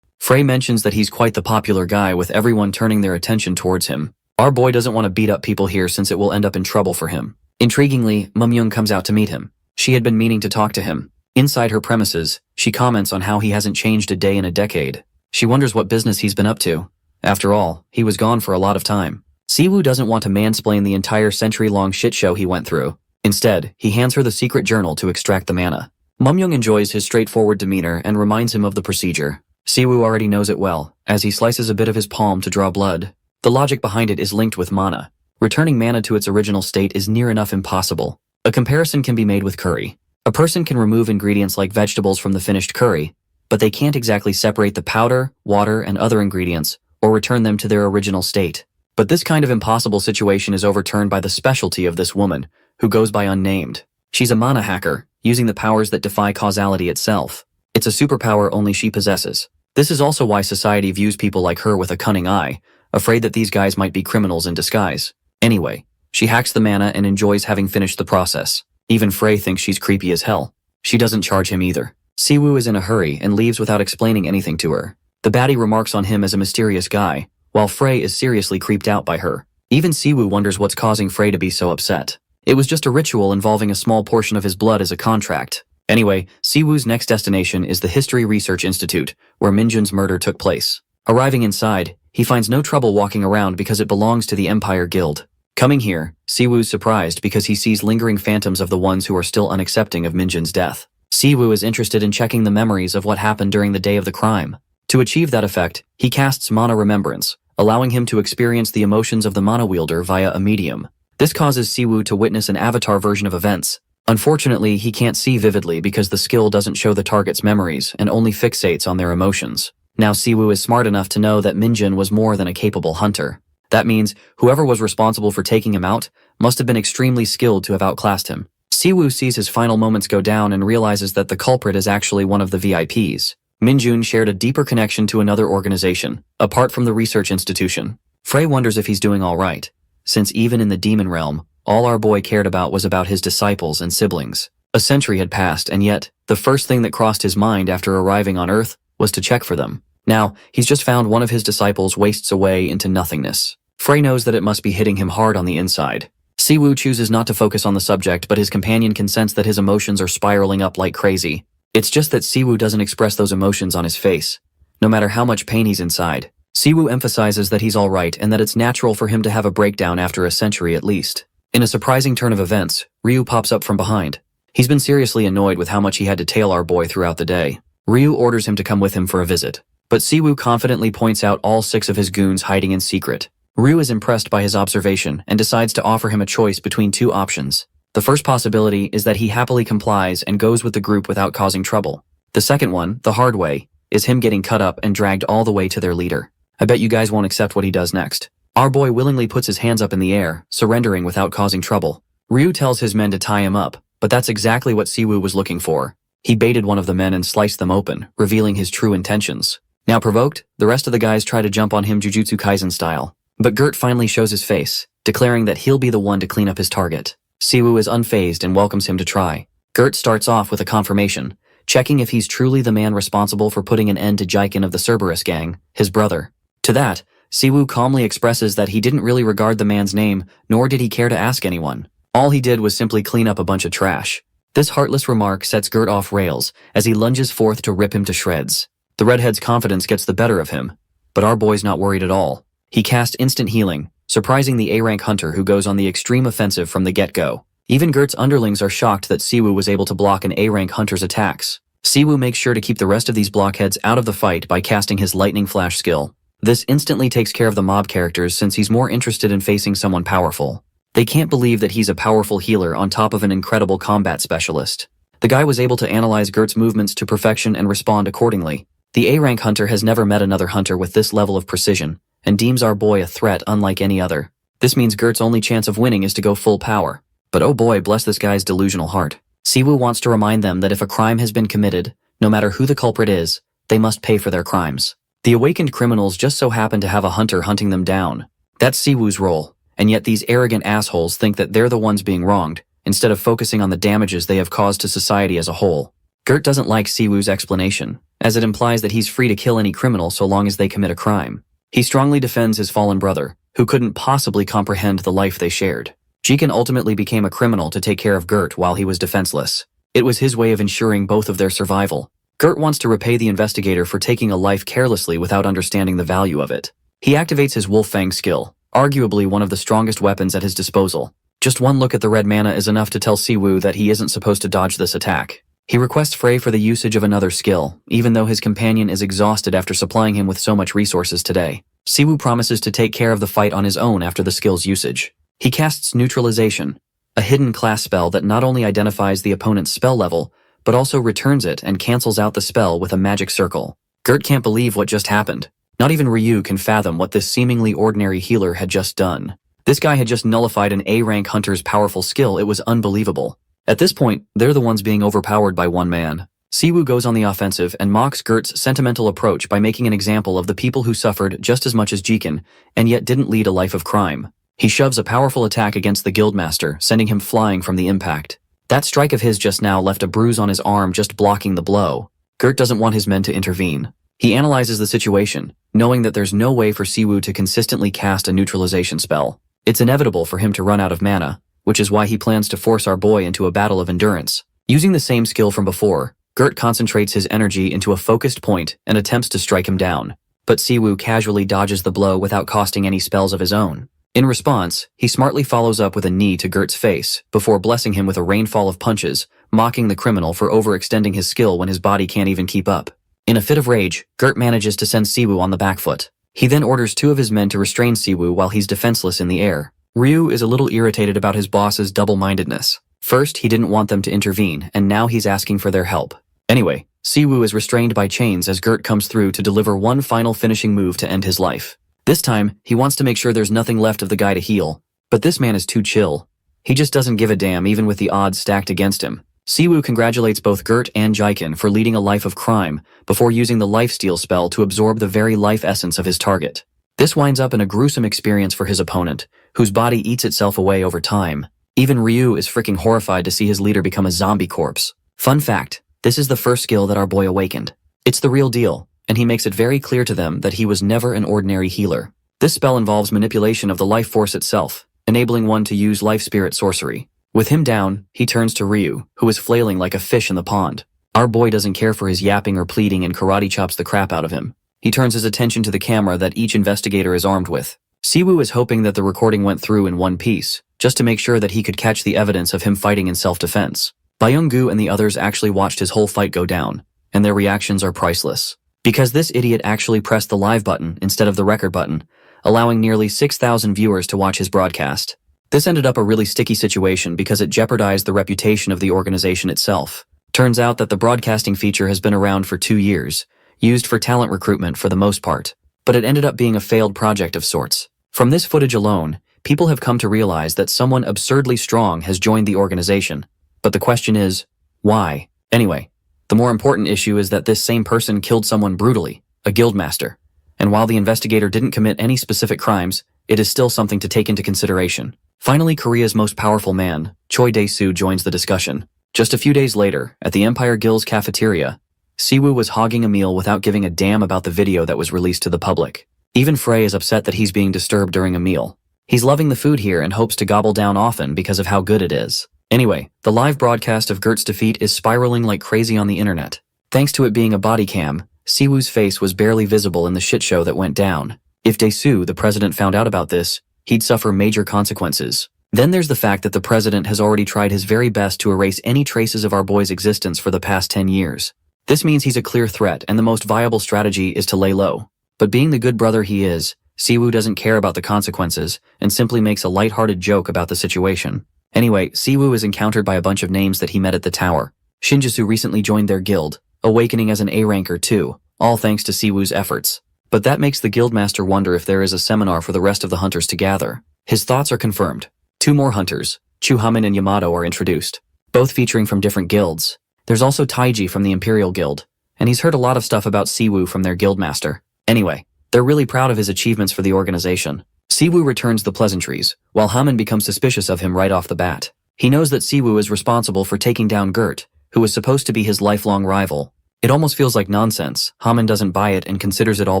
Speaker 1: Frey mentions that he's quite the popular guy with everyone turning their attention towards him. Our boy doesn't want to beat up people here since it will end up in trouble for him. Intriguingly, Mum-young comes out to meet him. She had been meaning to talk to him. Inside her premises, she comments on how he hasn't changed a day in a decade. She wonders what business he's been up to. After all, he was gone for a lot of time. Siwoo doesn't want to mansplain the entire century-long shit show he went through. Instead, he hands her the secret journal to extract the mana. Mum-young enjoys his straightforward demeanor and reminds him of the procedure. Siwoo already knows it well, as he slices a bit of his palm to draw blood. The logic behind it is linked with mana. Returning mana to its original state is near enough impossible. A comparison can be made with curry. A person can remove ingredients like vegetables from the finished curry, but they can't exactly separate the powder, water, and other ingredients, or return them to their original state. But this kind of impossible situation is overturned by the specialty of this woman, who goes by unnamed. She's a mana hacker, using the powers that defy causality itself. It's a superpower only she possesses. This is also why society views people like her with a cunning eye, afraid that these guys might be criminals in disguise. Anyway, she hacks the mana and enjoys having finished the process. Even Frey thinks she's creepy as hell. She doesn't charge him either. Siwoo is in a hurry and leaves without explaining anything to her. The baddie remarks on him as a mysterious guy, while Frey is seriously creeped out by her. Even Siwoo wonders what's causing Frey to be so upset. It was just a ritual involving a small portion of his blood as a contract. Anyway, Siwoo's next destination is the History Research Institute, where Minjun's murder took place. Arriving inside, he finds no trouble walking around because it belongs to the Empire Guild. Coming here, Siwoo's surprised because he sees lingering phantoms of the ones who are still unaccepting of Minjun's death. Siwoo is interested in checking the memories of what happened during the day of the crime. To achieve that effect, he casts Mana Remembrance, allowing him to experience the emotions of the mana wielder via a medium. This causes Siwoo to witness an avatar version of events, Unfortunately, he can't see vividly because the skill doesn't show the target's memories and only fixates on their emotions. Now Siwoo is smart enough to know that Minjin was more than a capable hunter. That means whoever was responsible for taking him out must have been extremely skilled to have outclassed him. Siwoo sees his final moments go down and realizes that the culprit is actually one of the VIPs. Minjun shared a deeper connection to another organization, apart from the research institution. Frey wonders if he's doing all right, since even in the demon realm, all our boy cared about was about his disciples and siblings. A century had passed, and yet, the first thing that crossed his mind after arriving on Earth was to check for them. Now, he's just found one of his disciples wastes away into nothingness. Frey knows that it must be hitting him hard on the inside. Siwoo chooses not to focus on the subject, but his companion can sense that his emotions are spiraling up like crazy. It's just that Siwoo doesn't express those emotions on his face, no matter how much pain he's inside. Siwoo emphasizes that he's alright and that it's natural for him to have a breakdown after a century at least. In a surprising turn of events, Ryu pops up from behind. He's been seriously annoyed with how much he had to tail our boy throughout the day. Ryu orders him to come with him for a visit, but Siwoo confidently points out all 6 of his goons hiding in secret. Ryu is impressed by his observation and decides to offer him a choice between 2 options. The first possibility is that he happily complies and goes with the group without causing trouble. The second one, the hard way, is him getting cut up and dragged all the way to their leader. I bet you guys won't accept what he does next. Our boy willingly puts his hands up in the air, surrendering without causing trouble. Ryu tells his men to tie him up, but that's exactly what Siwoo was looking for. He baited one of the men and sliced them open, revealing his true intentions. Now provoked, the rest of the guys try to jump on him Jujutsu Kaisen style. But Gert finally shows his face, declaring that he'll be the one to clean up his target. Siwoo is unfazed and welcomes him to try. Gert starts off with a confirmation, checking if he's truly the man responsible for putting an end to Jiken of the Cerberus gang, his brother. To that, Siwoo calmly expresses that he didn't really regard the man's name, nor did he care to ask anyone. All he did was simply clean up a bunch of trash. This heartless remark sets Gert off rails as he lunges forth to rip him to shreds. The redhead's confidence gets the better of him, but our boy's not worried at all. He casts instant healing, surprising the A-rank hunter who goes on the extreme offensive from the get-go. Even Gert's underlings are shocked that Siwoo was able to block an A-rank hunter's attacks. Siwoo makes sure to keep the rest of these blockheads out of the fight by casting his lightning flash skill. This instantly takes care of the mob characters since he's more interested in facing someone powerful. They can't believe that he's a powerful healer on top of an incredible combat specialist. The guy was able to analyze Gert's movements to perfection and respond accordingly. The A-rank hunter has never met another hunter with this level of precision, and deems our boy a threat unlike any other. This means Gert's only chance of winning is to go full power. But oh boy, bless this guy's delusional heart. Siwoo wants to remind them that if a crime has been committed, no matter who the culprit is, they must pay for their crimes. The awakened criminals just so happen to have a hunter hunting them down. That's Siwoo's role, and yet these arrogant assholes think that they're the ones being wronged, instead of focusing on the damages they have caused to society as a whole. Gert doesn't like Siwoo's explanation, as it implies that he's free to kill any criminal so long as they commit a crime. He strongly defends his fallen brother, who couldn't possibly comprehend the life they shared. Jiken ultimately became a criminal to take care of Gert while he was defenseless. It was his way of ensuring both of their survival. Gert wants to repay the investigator for taking a life carelessly without understanding the value of it. He activates his Wolf Fang skill, arguably one of the strongest weapons at his disposal. Just one look at the red mana is enough to tell Siwoo that he isn't supposed to dodge this attack. He requests Frey for the usage of another skill, even though his companion is exhausted after supplying him with so much resources today. Siwoo promises to take care of the fight on his own after the skill's usage. He casts Neutralization, a hidden class spell that not only identifies the opponent's spell level, but also returns it and cancels out the spell with a magic circle. Gert can't believe what just happened. Not even Ryu can fathom what this seemingly ordinary healer had just done. This guy had just nullified an A-rank hunter's powerful skill. It was unbelievable. At this point, they're the ones being overpowered by one man. Siwoo goes on the offensive and mocks Gert's sentimental approach by making an example of the people who suffered just as much as Jiken, and yet didn't lead a life of crime. He shoves a powerful attack against the guildmaster, sending him flying from the impact. That strike of his just now left a bruise on his arm just blocking the blow. Gert doesn't want his men to intervene. He analyzes the situation, knowing that there's no way for Siwoo to consistently cast a neutralization spell. It's inevitable for him to run out of mana, which is why he plans to force our boy into a battle of endurance. Using the same skill from before, Gert concentrates his energy into a focused point and attempts to strike him down. But Siwoo casually dodges the blow without costing any spells of his own. In response, he smartly follows up with a knee to Gert's face, before blessing him with a rainfall of punches, mocking the criminal for overextending his skill when his body can't even keep up. In a fit of rage, Gert manages to send Siwoo on the back foot. He then orders 2 of his men to restrain Siwoo while he's defenseless in the air. Ryu is a little irritated about his boss's double-mindedness. First, he didn't want them to intervene, and now he's asking for their help. Anyway, Siwoo is restrained by chains as Gert comes through to deliver one final finishing move to end his life. This time, he wants to make sure there's nothing left of the guy to heal, but this man is too chill. He just doesn't give a damn even with the odds stacked against him. Siwoo congratulates both Gert and Jaikin for leading a life of crime before using the lifesteal spell to absorb the very life essence of his target. This winds up in a gruesome experience for his opponent, whose body eats itself away over time. Even Ryu is freaking horrified to see his leader become a zombie corpse. Fun fact, this is the first skill that our boy awakened. It's the real deal, and he makes it very clear to them that he was never an ordinary healer. This spell involves manipulation of the life force itself, enabling one to use life spirit sorcery. With him down, he turns to Ryu, who is flailing like a fish in the pond. Our boy doesn't care for his yapping or pleading and karate chops the crap out of him. He turns his attention to the camera that each investigator is armed with. Siwoo is hoping that the recording went through in one piece, just to make sure that he could catch the evidence of him fighting in self-defense. Byung-gu and the others actually watched his whole fight go down, and their reactions are priceless. Because this idiot actually pressed the live button instead of the record button, allowing nearly 6,000 viewers to watch his broadcast. This ended up a really sticky situation because it jeopardized the reputation of the organization itself. Turns out that the broadcasting feature has been around for 2 years, used for talent recruitment for the most part, but it ended up being a failed project of sorts. From this footage alone, people have come to realize that someone absurdly strong has joined the organization. But the question is, why? Anyway, the more important issue is that this same person killed someone brutally, a guildmaster. And while the investigator didn't commit any specific crimes, it is still something to take into consideration. Finally, Korea's most powerful man, Choi Dae-soo, joins the discussion. Just a few days later, at the Empire Guild's cafeteria, Siwoo was hogging a meal without giving a damn about the video that was released to the public. Even Frey is upset that he's being disturbed during a meal. He's loving the food here and hopes to gobble down often because of how good it is. Anyway, the live broadcast of Gert's defeat is spiraling like crazy on the internet. Thanks to it being a body cam, Siwoo's face was barely visible in the shit show that went down. If Dae-soo, the president, found out about this, he'd suffer major consequences. Then there's the fact that the president has already tried his very best to erase any traces of our boy's existence for the past 10 years. This means he's a clear threat, and the most viable strategy is to lay low. But being the good brother he is, Siwoo doesn't care about the consequences and simply makes a lighthearted joke about the situation. Anyway, Siwoo is encountered by a bunch of names that he met at the tower. Shinjitsu recently joined their guild, awakening as an A-ranker too, all thanks to Siwoo's efforts. But that makes the guildmaster wonder if there is a seminar for the rest of the hunters to gather. His thoughts are confirmed. 2 more hunters, Chuhaman and Yamato, are introduced, both featuring from different guilds. There's also Taiji from the Imperial Guild, and he's heard a lot of stuff about Siwoo from their guildmaster. Anyway, they're really proud of his achievements for the organization. Siwoo returns the pleasantries, while Haman becomes suspicious of him right off the bat. He knows that Siwoo is responsible for taking down Gert, who was supposed to be his lifelong rival. It almost feels like nonsense. Haman doesn't buy it and considers it all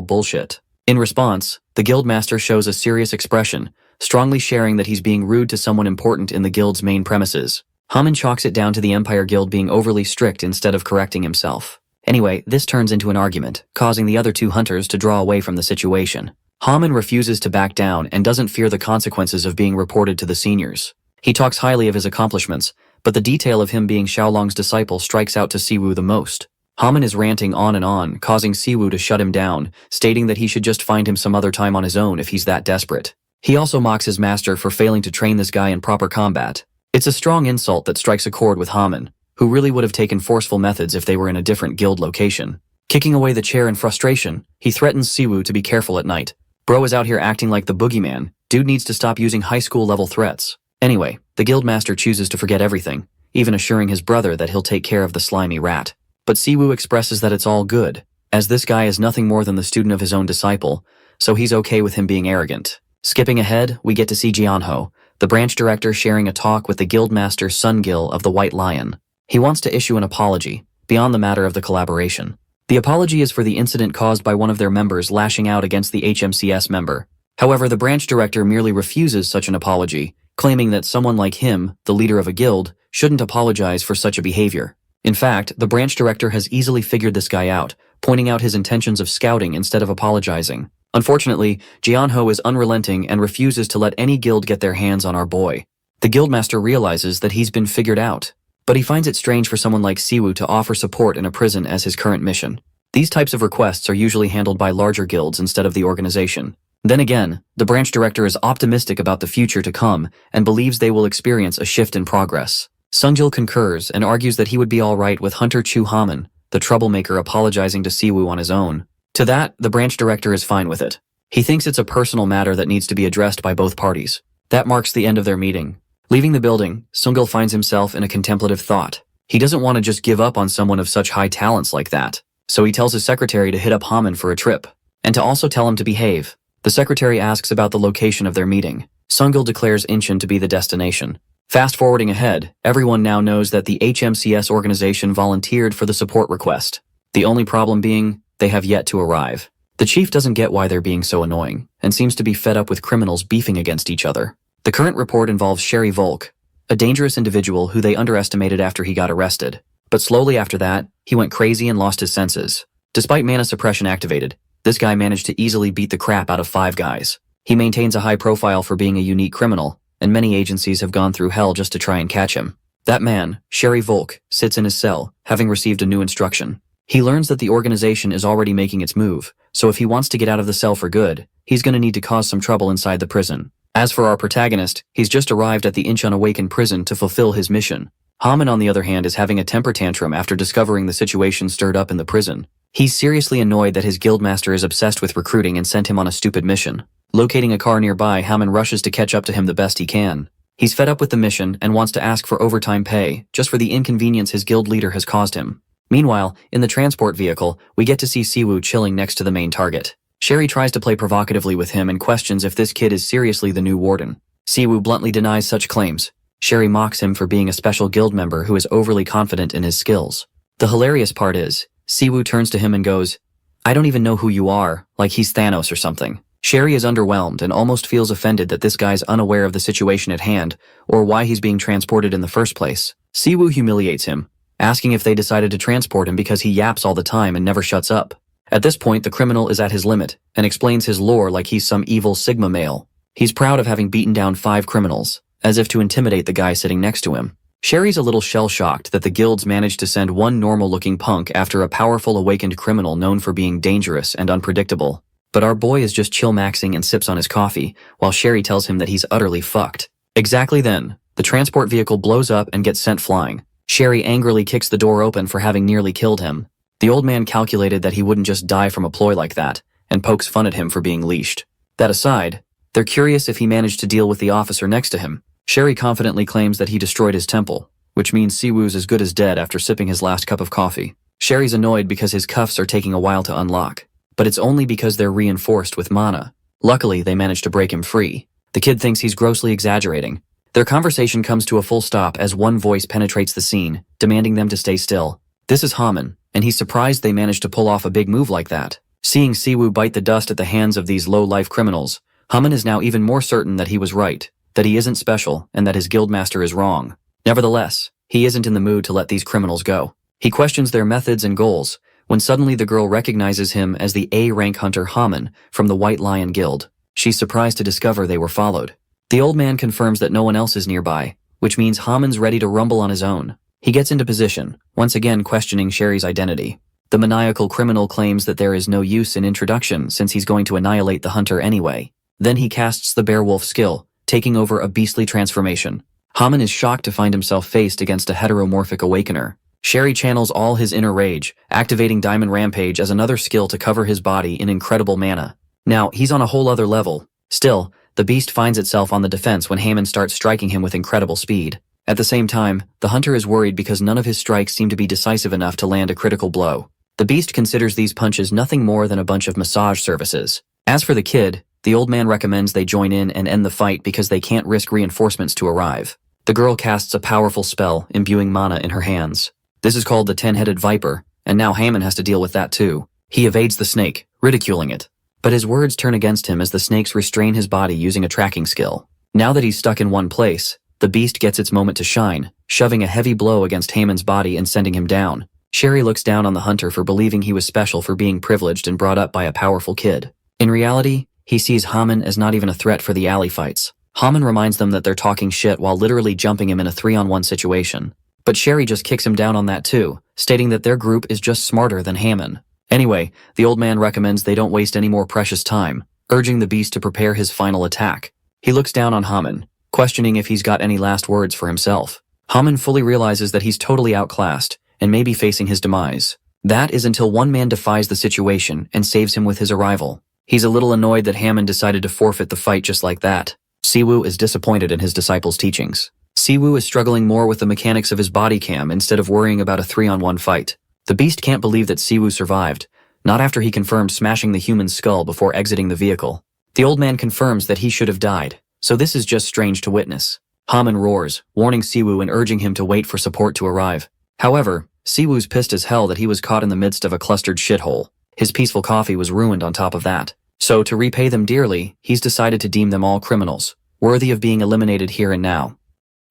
Speaker 1: bullshit. In response, the guildmaster shows a serious expression, strongly sharing that he's being rude to someone important in the guild's main premises. Haman chalks it down to the Empire Guild being overly strict instead of correcting himself. Anyway, this turns into an argument, causing the other 2 hunters to draw away from the situation. Haman refuses to back down and doesn't fear the consequences of being reported to the seniors. He talks highly of his accomplishments, but the detail of him being Xiaolong's disciple strikes out to Siwoo the most. Haman is ranting on and on, causing Siwoo to shut him down, stating that he should just find him some other time on his own if he's that desperate. He also mocks his master for failing to train this guy in proper combat. It's a strong insult that strikes a chord with Haman, who really would have taken forceful methods if they were in a different guild location. Kicking away the chair in frustration, he threatens Siwoo to be careful at night. Bro is out here acting like the boogeyman. Dude needs to stop using high school level threats. Anyway, the guildmaster chooses to forget everything, even assuring his brother that he'll take care of the slimy rat. But Siwoo expresses that it's all good, as this guy is nothing more than the student of his own disciple, so he's okay with him being arrogant. Skipping ahead, we get to see Jianho, the branch director, sharing a talk with the guildmaster Sungil of the White Lion. He wants to issue an apology, beyond the matter of the collaboration. The apology is for the incident caused by one of their members lashing out against the HMCS member. However, the branch director merely refuses such an apology, claiming that someone like him, the leader of a guild, shouldn't apologize for such a behavior. In fact, the branch director has easily figured this guy out, pointing out his intentions of scouting instead of apologizing. Unfortunately, Jianho is unrelenting and refuses to let any guild get their hands on our boy. The guildmaster realizes that he's been figured out, but he finds it strange for someone like Siwoo to offer support in a prison as his current mission. These types of requests are usually handled by larger guilds instead of the organization. Then again, the branch director is optimistic about the future to come and believes they will experience a shift in progress. Sungjil concurs and argues that he would be alright with Hunter Chu Haman, the troublemaker, apologizing to Siwoo on his own. To that, the branch director is fine with it. He thinks it's a personal matter that needs to be addressed by both parties. That marks the end of their meeting. Leaving the building, Sungjil finds himself in a contemplative thought. He doesn't want to just give up on someone of such high talents like that. So he tells his secretary to hit up Haman for a trip, and to also tell him to behave. The secretary asks about the location of their meeting. Sungjil declares Incheon to be the destination. Fast forwarding ahead, everyone now knows that the HMCS organization volunteered for the support request. The only problem being, they have yet to arrive. The chief doesn't get why they're being so annoying, and seems to be fed up with criminals beefing against each other. The current report involves Sherry Volk, a dangerous individual who they underestimated after he got arrested. But slowly after that, he went crazy and lost his senses. Despite mana suppression activated, this guy managed to easily beat the crap out of 5 guys. He maintains a high profile for being a unique criminal, and many agencies have gone through hell just to try and catch him. That man, Sherry Volk, sits in his cell, having received a new instruction. He learns that the organization is already making its move, so if he wants to get out of the cell for good, he's gonna need to cause some trouble inside the prison. As for our protagonist, he's just arrived at the Incheon Awaken prison to fulfill his mission. Haman, on the other hand, is having a temper tantrum after discovering the situation stirred up in the prison. He's seriously annoyed that his guildmaster is obsessed with recruiting and sent him on a stupid mission. Locating a car nearby, Haman rushes to catch up to him the best he can. He's fed up with the mission and wants to ask for overtime pay, just for the inconvenience his guild leader has caused him. Meanwhile, in the transport vehicle, we get to see Siwoo chilling next to the main target. Sherry tries to play provocatively with him and questions if this kid is seriously the new warden. Siwoo bluntly denies such claims. Sherry mocks him for being a special guild member who is overly confident in his skills. The hilarious part is, Siwoo turns to him and goes, "I don't even know who you are," like he's Thanos or something. Sherry is underwhelmed and almost feels offended that this guy's unaware of the situation at hand, or why he's being transported in the first place. Siwoo humiliates him, asking if they decided to transport him because he yaps all the time and never shuts up. At this point, the criminal is at his limit, and explains his lore like he's some evil Sigma male. He's proud of having beaten down 5 criminals, as if to intimidate the guy sitting next to him. Sherry's a little shell-shocked that the guilds managed to send one normal-looking punk after a powerful awakened criminal known for being dangerous and unpredictable. But our boy is just chill-maxing and sips on his coffee, while Sherry tells him that he's utterly fucked. Exactly then, the transport vehicle blows up and gets sent flying. Sherry angrily kicks the door open for having nearly killed him. The old man calculated that he wouldn't just die from a ploy like that, and pokes fun at him for being leashed. That aside, they're curious if he managed to deal with the officer next to him. Sherry confidently claims that he destroyed his temple, which means Siwoo's as good as dead after sipping his last cup of coffee. Sherry's annoyed because his cuffs are taking a while to unlock, but it's only because they're reinforced with mana. Luckily, they managed to break him free. The kid thinks he's grossly exaggerating. Their conversation comes to a full stop as one voice penetrates the scene, demanding them to stay still. This is Haman, and he's surprised they managed to pull off a big move like that. Seeing Siwoo bite the dust at the hands of these low-life criminals, Haman is now even more certain that he was right, that he isn't special, and that his guildmaster is wrong. Nevertheless, he isn't in the mood to let these criminals go. He questions their methods and goals, when suddenly the girl recognizes him as the A-rank hunter Haman from the White Lion Guild. She's surprised to discover they were followed. The old man confirms that no one else is nearby, which means Haman's ready to rumble on his own. He gets into position, once again questioning Sherry's identity. The maniacal criminal claims that there is no use in introduction since he's going to annihilate the hunter anyway. Then he casts the Beowulf skill, taking over a beastly transformation. Haman is shocked to find himself faced against a heteromorphic awakener. Sherry channels all his inner rage, activating Diamond Rampage as another skill to cover his body in incredible mana. Now, he's on a whole other level. Still, the beast finds itself on the defense when Haman starts striking him with incredible speed. At the same time, the hunter is worried because none of his strikes seem to be decisive enough to land a critical blow. The beast considers these punches nothing more than a bunch of massage services. As for the kid, the old man recommends they join in and end the fight because they can't risk reinforcements to arrive. The girl casts a powerful spell, imbuing mana in her hands. This is called the 10-headed viper, and now Haman has to deal with that too. He evades the snake, ridiculing it. But his words turn against him as the snakes restrain his body using a tracking skill. Now that he's stuck in one place, the beast gets its moment to shine, shoving a heavy blow against Haman's body and sending him down. Sherry looks down on the hunter for believing he was special for being privileged and brought up by a powerful kid. In reality, he sees Haman as not even a threat for the alley fights. Haman reminds them that they're talking shit while literally jumping him in a 3-on-1 situation. But Sherry just kicks him down on that too, stating that their group is just smarter than Haman. Anyway, the old man recommends they don't waste any more precious time, urging the beast to prepare his final attack. He looks down on Haman, questioning if he's got any last words for himself. Haman fully realizes that he's totally outclassed and may be facing his demise. That is until one man defies the situation and saves him with his arrival. He's a little annoyed that Haman decided to forfeit the fight just like that. Siwoo is disappointed in his disciples' teachings. Siwoo is struggling more with the mechanics of his body cam instead of worrying about a 3-on-1 fight. The beast can't believe that Siwoo survived, not after he confirmed smashing the human's skull before exiting the vehicle. The old man confirms that he should have died, so this is just strange to witness. Haman roars, warning Siwoo and urging him to wait for support to arrive. However, Siwoo's pissed as hell that he was caught in the midst of a clustered shithole. His peaceful coffee was ruined on top of that. So, to repay them dearly, he's decided to deem them all criminals, worthy of being eliminated here and now.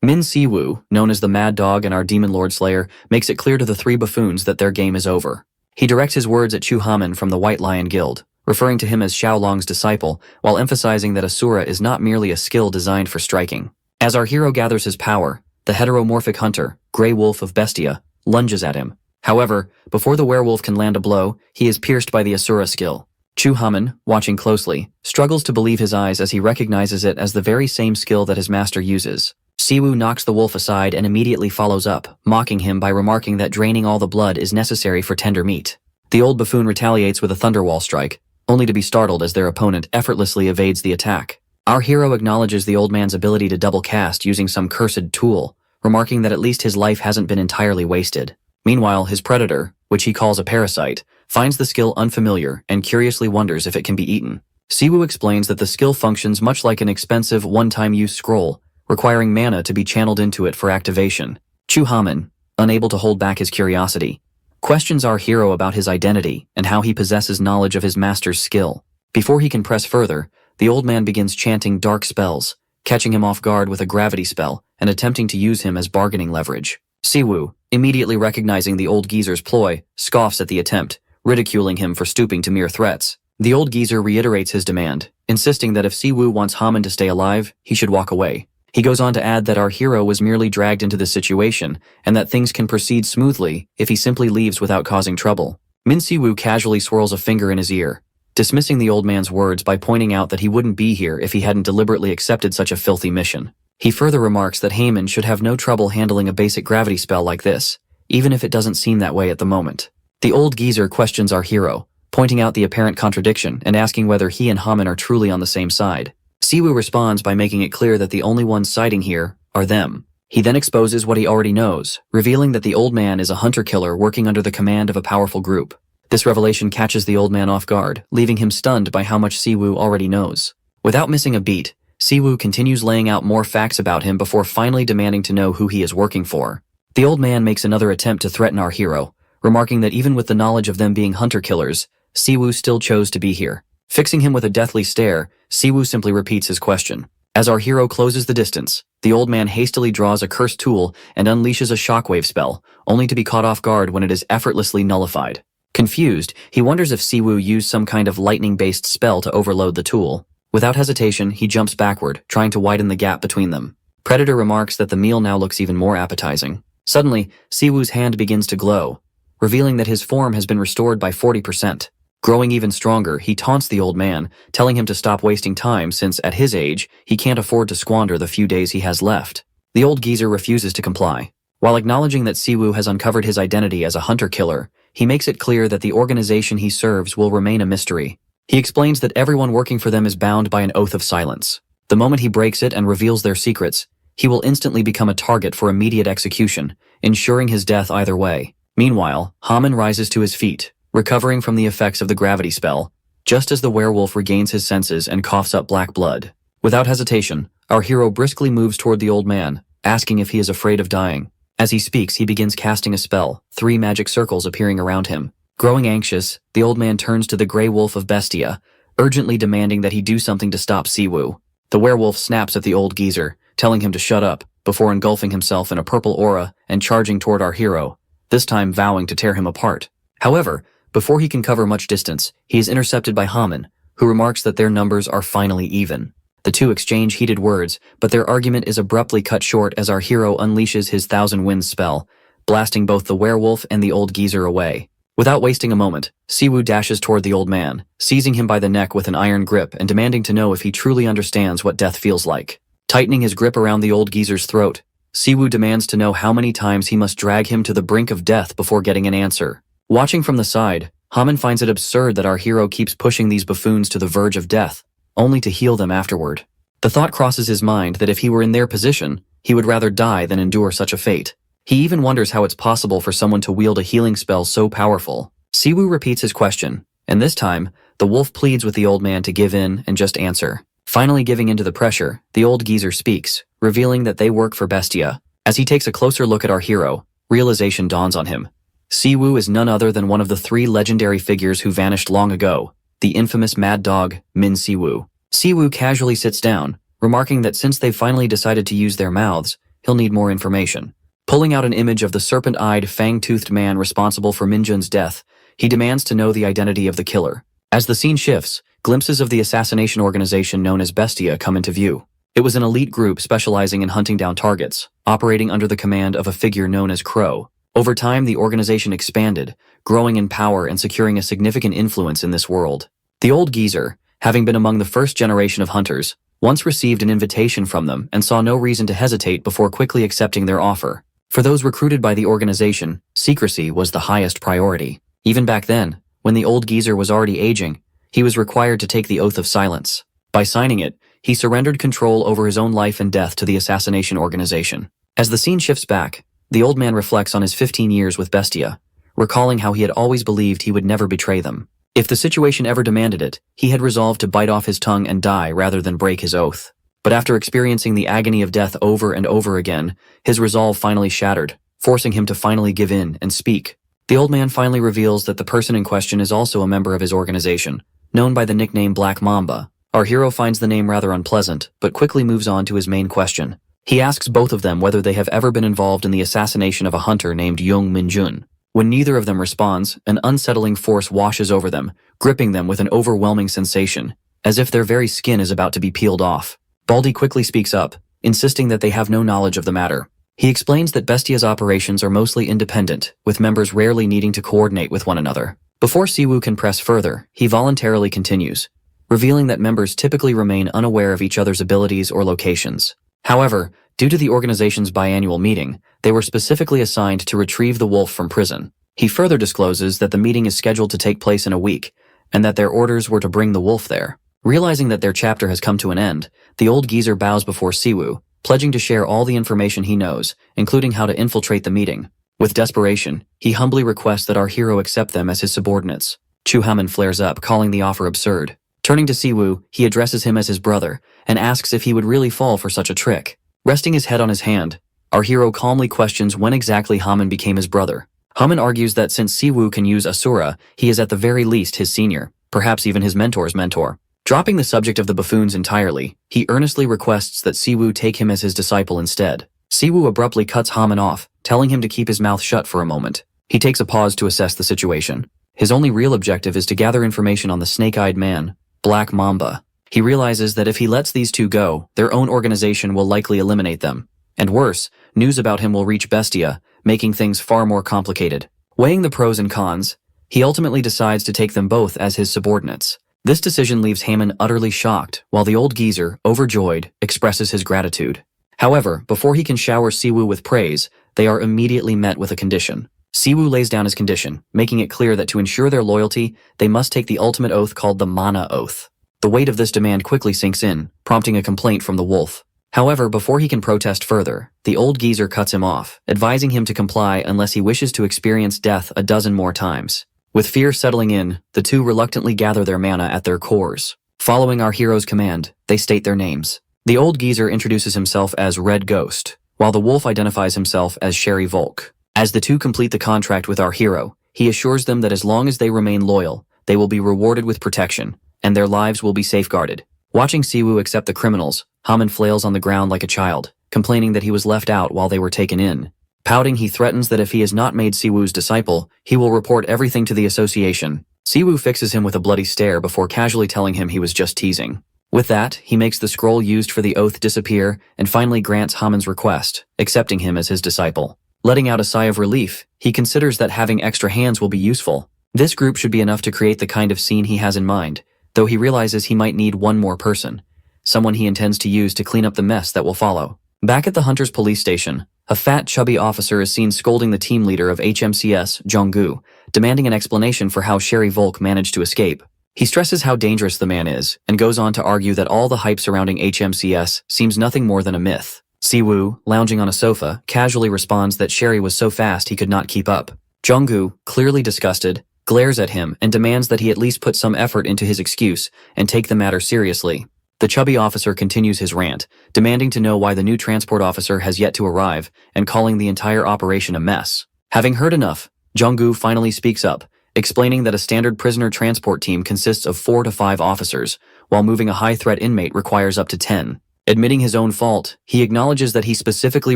Speaker 1: Min Siwoo, known as the Mad Dog and our Demon Lord Slayer, makes it clear to the three buffoons that their game is over. He directs his words at Chu Haman from the White Lion Guild, referring to him as Xiaolong's disciple, while emphasizing that Asura is not merely a skill designed for striking. As our hero gathers his power, the heteromorphic hunter, Grey Wolf of Bestia, lunges at him. However, before the werewolf can land a blow, he is pierced by the Asura skill. Chu Haman, watching closely, struggles to believe his eyes as he recognizes it as the very same skill that his master uses. Siwoo knocks the wolf aside and immediately follows up, mocking him by remarking that draining all the blood is necessary for tender meat. The old buffoon retaliates with a thunderwall strike, only to be startled as their opponent effortlessly evades the attack. Our hero acknowledges the old man's ability to double cast using some cursed tool, remarking that at least his life hasn't been entirely wasted. Meanwhile, his predator, which he calls a parasite, finds the skill unfamiliar and curiously wonders if it can be eaten. Siwoo explains that the skill functions much like an expensive one-time use scroll, requiring mana to be channeled into it for activation. Chu Haman, unable to hold back his curiosity, questions our hero about his identity and how he possesses knowledge of his master's skill. Before he can press further, the old man begins chanting dark spells, catching him off guard with a gravity spell and attempting to use him as bargaining leverage. Siwoo, immediately recognizing the old geezer's ploy, scoffs at the attempt, ridiculing him for stooping to mere threats. The old geezer reiterates his demand, insisting that if Siwoo wants Haman to stay alive, he should walk away. He goes on to add that our hero was merely dragged into this situation, and that things can proceed smoothly if he simply leaves without causing trouble. Min Siwoo casually swirls a finger in his ear, dismissing the old man's words by pointing out that he wouldn't be here if he hadn't deliberately accepted such a filthy mission. He further remarks that Haman should have no trouble handling a basic gravity spell like this, even if it doesn't seem that way at the moment. The old geezer questions our hero, pointing out the apparent contradiction and asking whether he and Haman are truly on the same side. Siwoo responds by making it clear that the only ones siding here are them. He then exposes what he already knows, revealing that the old man is a hunter-killer working under the command of a powerful group. This revelation catches the old man off guard, leaving him stunned by how much Siwoo already knows. Without missing a beat, Siwoo continues laying out more facts about him before finally demanding to know who he is working for. The old man makes another attempt to threaten our hero, remarking that even with the knowledge of them being hunter-killers, Siwoo still chose to be here. Fixing him with a deathly stare, Siwoo simply repeats his question. As our hero closes the distance, the old man hastily draws a cursed tool and unleashes a shockwave spell, only to be caught off guard when it is effortlessly nullified. Confused, he wonders if Siwoo used some kind of lightning-based spell to overload the tool. Without hesitation, he jumps backward, trying to widen the gap between them. Predator remarks that the meal now looks even more appetizing. Suddenly, Siwoo's hand begins to glow, revealing that his form has been restored by 40%. Growing even stronger, he taunts the old man, telling him to stop wasting time since, at his age, he can't afford to squander the few days he has left. The old geezer refuses to comply. While acknowledging that Siwoo has uncovered his identity as a hunter-killer, he makes it clear that the organization he serves will remain a mystery. He explains that everyone working for them is bound by an oath of silence. The moment he breaks it and reveals their secrets, he will instantly become a target for immediate execution, ensuring his death either way. Meanwhile, Haman rises to his feet, recovering from the effects of the gravity spell, just as the werewolf regains his senses and coughs up black blood. Without hesitation, our hero briskly moves toward the old man, asking if he is afraid of dying. As he speaks, he begins casting a spell, 3 magic circles appearing around him. Growing anxious, the old man turns to the Grey Wolf of Bestia, urgently demanding that he do something to stop Siwoo. The werewolf snaps at the old geezer, telling him to shut up, before engulfing himself in a purple aura and charging toward our hero, this time vowing to tear him apart. However, before he can cover much distance, he is intercepted by Haman, who remarks that their numbers are finally even. The two exchange heated words, but their argument is abruptly cut short as our hero unleashes his Thousand Winds spell, blasting both the werewolf and the old geezer away. Without wasting a moment, Siwoo dashes toward the old man, seizing him by the neck with an iron grip and demanding to know if he truly understands what death feels like. Tightening his grip around the old geezer's throat, Siwoo demands to know how many times he must drag him to the brink of death before getting an answer. Watching from the side, Haman finds it absurd that our hero keeps pushing these buffoons to the verge of death, only to heal them afterward. The thought crosses his mind that if he were in their position, he would rather die than endure such a fate. He even wonders how it's possible for someone to wield a healing spell so powerful. Siwoo repeats his question, and this time, the wolf pleads with the old man to give in and just answer. Finally giving into the pressure, the old geezer speaks, revealing that they work for Bestia. As he takes a closer look at our hero, realization dawns on him. Siwoo is none other than one of the 3 legendary figures who vanished long ago, the infamous mad dog, Min Siwoo. Siwoo casually sits down, remarking that since they've finally decided to use their mouths, he'll need more information. Pulling out an image of the serpent-eyed, fang-toothed man responsible for Minjun's death, he demands to know the identity of the killer. As the scene shifts, glimpses of the assassination organization known as Bestia come into view. It was an elite group specializing in hunting down targets, operating under the command of a figure known as Crow. Over time, the organization expanded, growing in power and securing a significant influence in this world. The old geezer, having been among the first generation of hunters, once received an invitation from them and saw no reason to hesitate before quickly accepting their offer. For those recruited by the organization, secrecy was the highest priority. Even back then, when the old geezer was already aging, he was required to take the oath of silence. By signing it, he surrendered control over his own life and death to the assassination organization. As the scene shifts back, the old man reflects on his 15 years with Bestia, recalling how he had always believed he would never betray them. If the situation ever demanded it, he had resolved to bite off his tongue and die rather than break his oath. But after experiencing the agony of death over and over again, his resolve finally shattered, forcing him to finally give in and speak. The old man finally reveals that the person in question is also a member of his organization, known by the nickname Black Mamba. Our hero finds the name rather unpleasant, but quickly moves on to his main question. He asks both of them whether they have ever been involved in the assassination of a hunter named Young Minjun. When neither of them responds, an unsettling force washes over them, gripping them with an overwhelming sensation, as if their very skin is about to be peeled off. Baldy quickly speaks up, insisting that they have no knowledge of the matter. He explains that Bestia's operations are mostly independent, with members rarely needing to coordinate with one another. Before Siwoo can press further, he voluntarily continues, revealing that members typically remain unaware of each other's abilities or locations. However, due to the organization's biannual meeting, they were specifically assigned to retrieve the wolf from prison. He further discloses that the meeting is scheduled to take place in a week, and that their orders were to bring the wolf there. Realizing that their chapter has come to an end, the old geezer bows before Siwoo, pledging to share all the information he knows, including how to infiltrate the meeting. With desperation, he humbly requests that our hero accept them as his subordinates. Chu Haman flares up, calling the offer absurd. Turning to Siwoo, he addresses him as his brother, and asks if he would really fall for such a trick. Resting his head on his hand, our hero calmly questions when exactly Haman became his brother. Haman argues that since Siwoo can use Asura, he is at the very least his senior, perhaps even his mentor's mentor. Dropping the subject of the buffoons entirely, he earnestly requests that Siwoo take him as his disciple instead. Siwoo abruptly cuts Haman off, telling him to keep his mouth shut for a moment. He takes a pause to assess the situation. His only real objective is to gather information on the snake-eyed man, Black Mamba. He realizes that if he lets these two go, their own organization will likely eliminate them. And worse, news about him will reach Bestia, making things far more complicated. Weighing the pros and cons, he ultimately decides to take them both as his subordinates. This decision leaves Haman utterly shocked, while the old geezer, overjoyed, expresses his gratitude. However, before he can shower Siwoo with praise, they are immediately met with a condition. Siwoo lays down his condition, making it clear that to ensure their loyalty, they must take the ultimate oath called the Mana Oath. The weight of this demand quickly sinks in, prompting a complaint from the wolf. However, before he can protest further, the old geezer cuts him off, advising him to comply unless he wishes to experience death a dozen more times. With fear settling in, the two reluctantly gather their mana at their cores. Following our hero's command, they state their names. The old geezer introduces himself as Red Ghost, while the wolf identifies himself as Sherry Volk. As the two complete the contract with our hero, he assures them that as long as they remain loyal, they will be rewarded with protection, and their lives will be safeguarded. Watching Siwoo accept the criminals, Haman flails on the ground like a child, complaining that he was left out while they were taken in. Pouting, he threatens that if he has not made Siwoo's disciple, he will report everything to the association. Siwoo fixes him with a bloody stare before casually telling him he was just teasing. With that, he makes the scroll used for the oath disappear and finally grants Haman's request, accepting him as his disciple. Letting out a sigh of relief, he considers that having extra hands will be useful. This group should be enough to create the kind of scene he has in mind, though he realizes he might need one more person, someone he intends to use to clean up the mess that will follow. Back at the Hunter's police station, a fat, chubby officer is seen scolding the team leader of HMCS, Jong-gu, demanding an explanation for how Sherry Volk managed to escape. He stresses how dangerous the man is, and goes on to argue that all the hype surrounding HMCS seems nothing more than a myth. Siwoo, lounging on a sofa, casually responds that Sherry was so fast he could not keep up. Jong-gu, clearly disgusted, glares at him and demands that he at least put some effort into his excuse and take the matter seriously. The chubby officer continues his rant, demanding to know why the new transport officer has yet to arrive and calling the entire operation a mess. Having heard enough, Jong-gu finally speaks up, explaining that a standard prisoner transport team consists of 4 to 5 officers, while moving a high-threat inmate requires up to 10. Admitting his own fault, he acknowledges that he specifically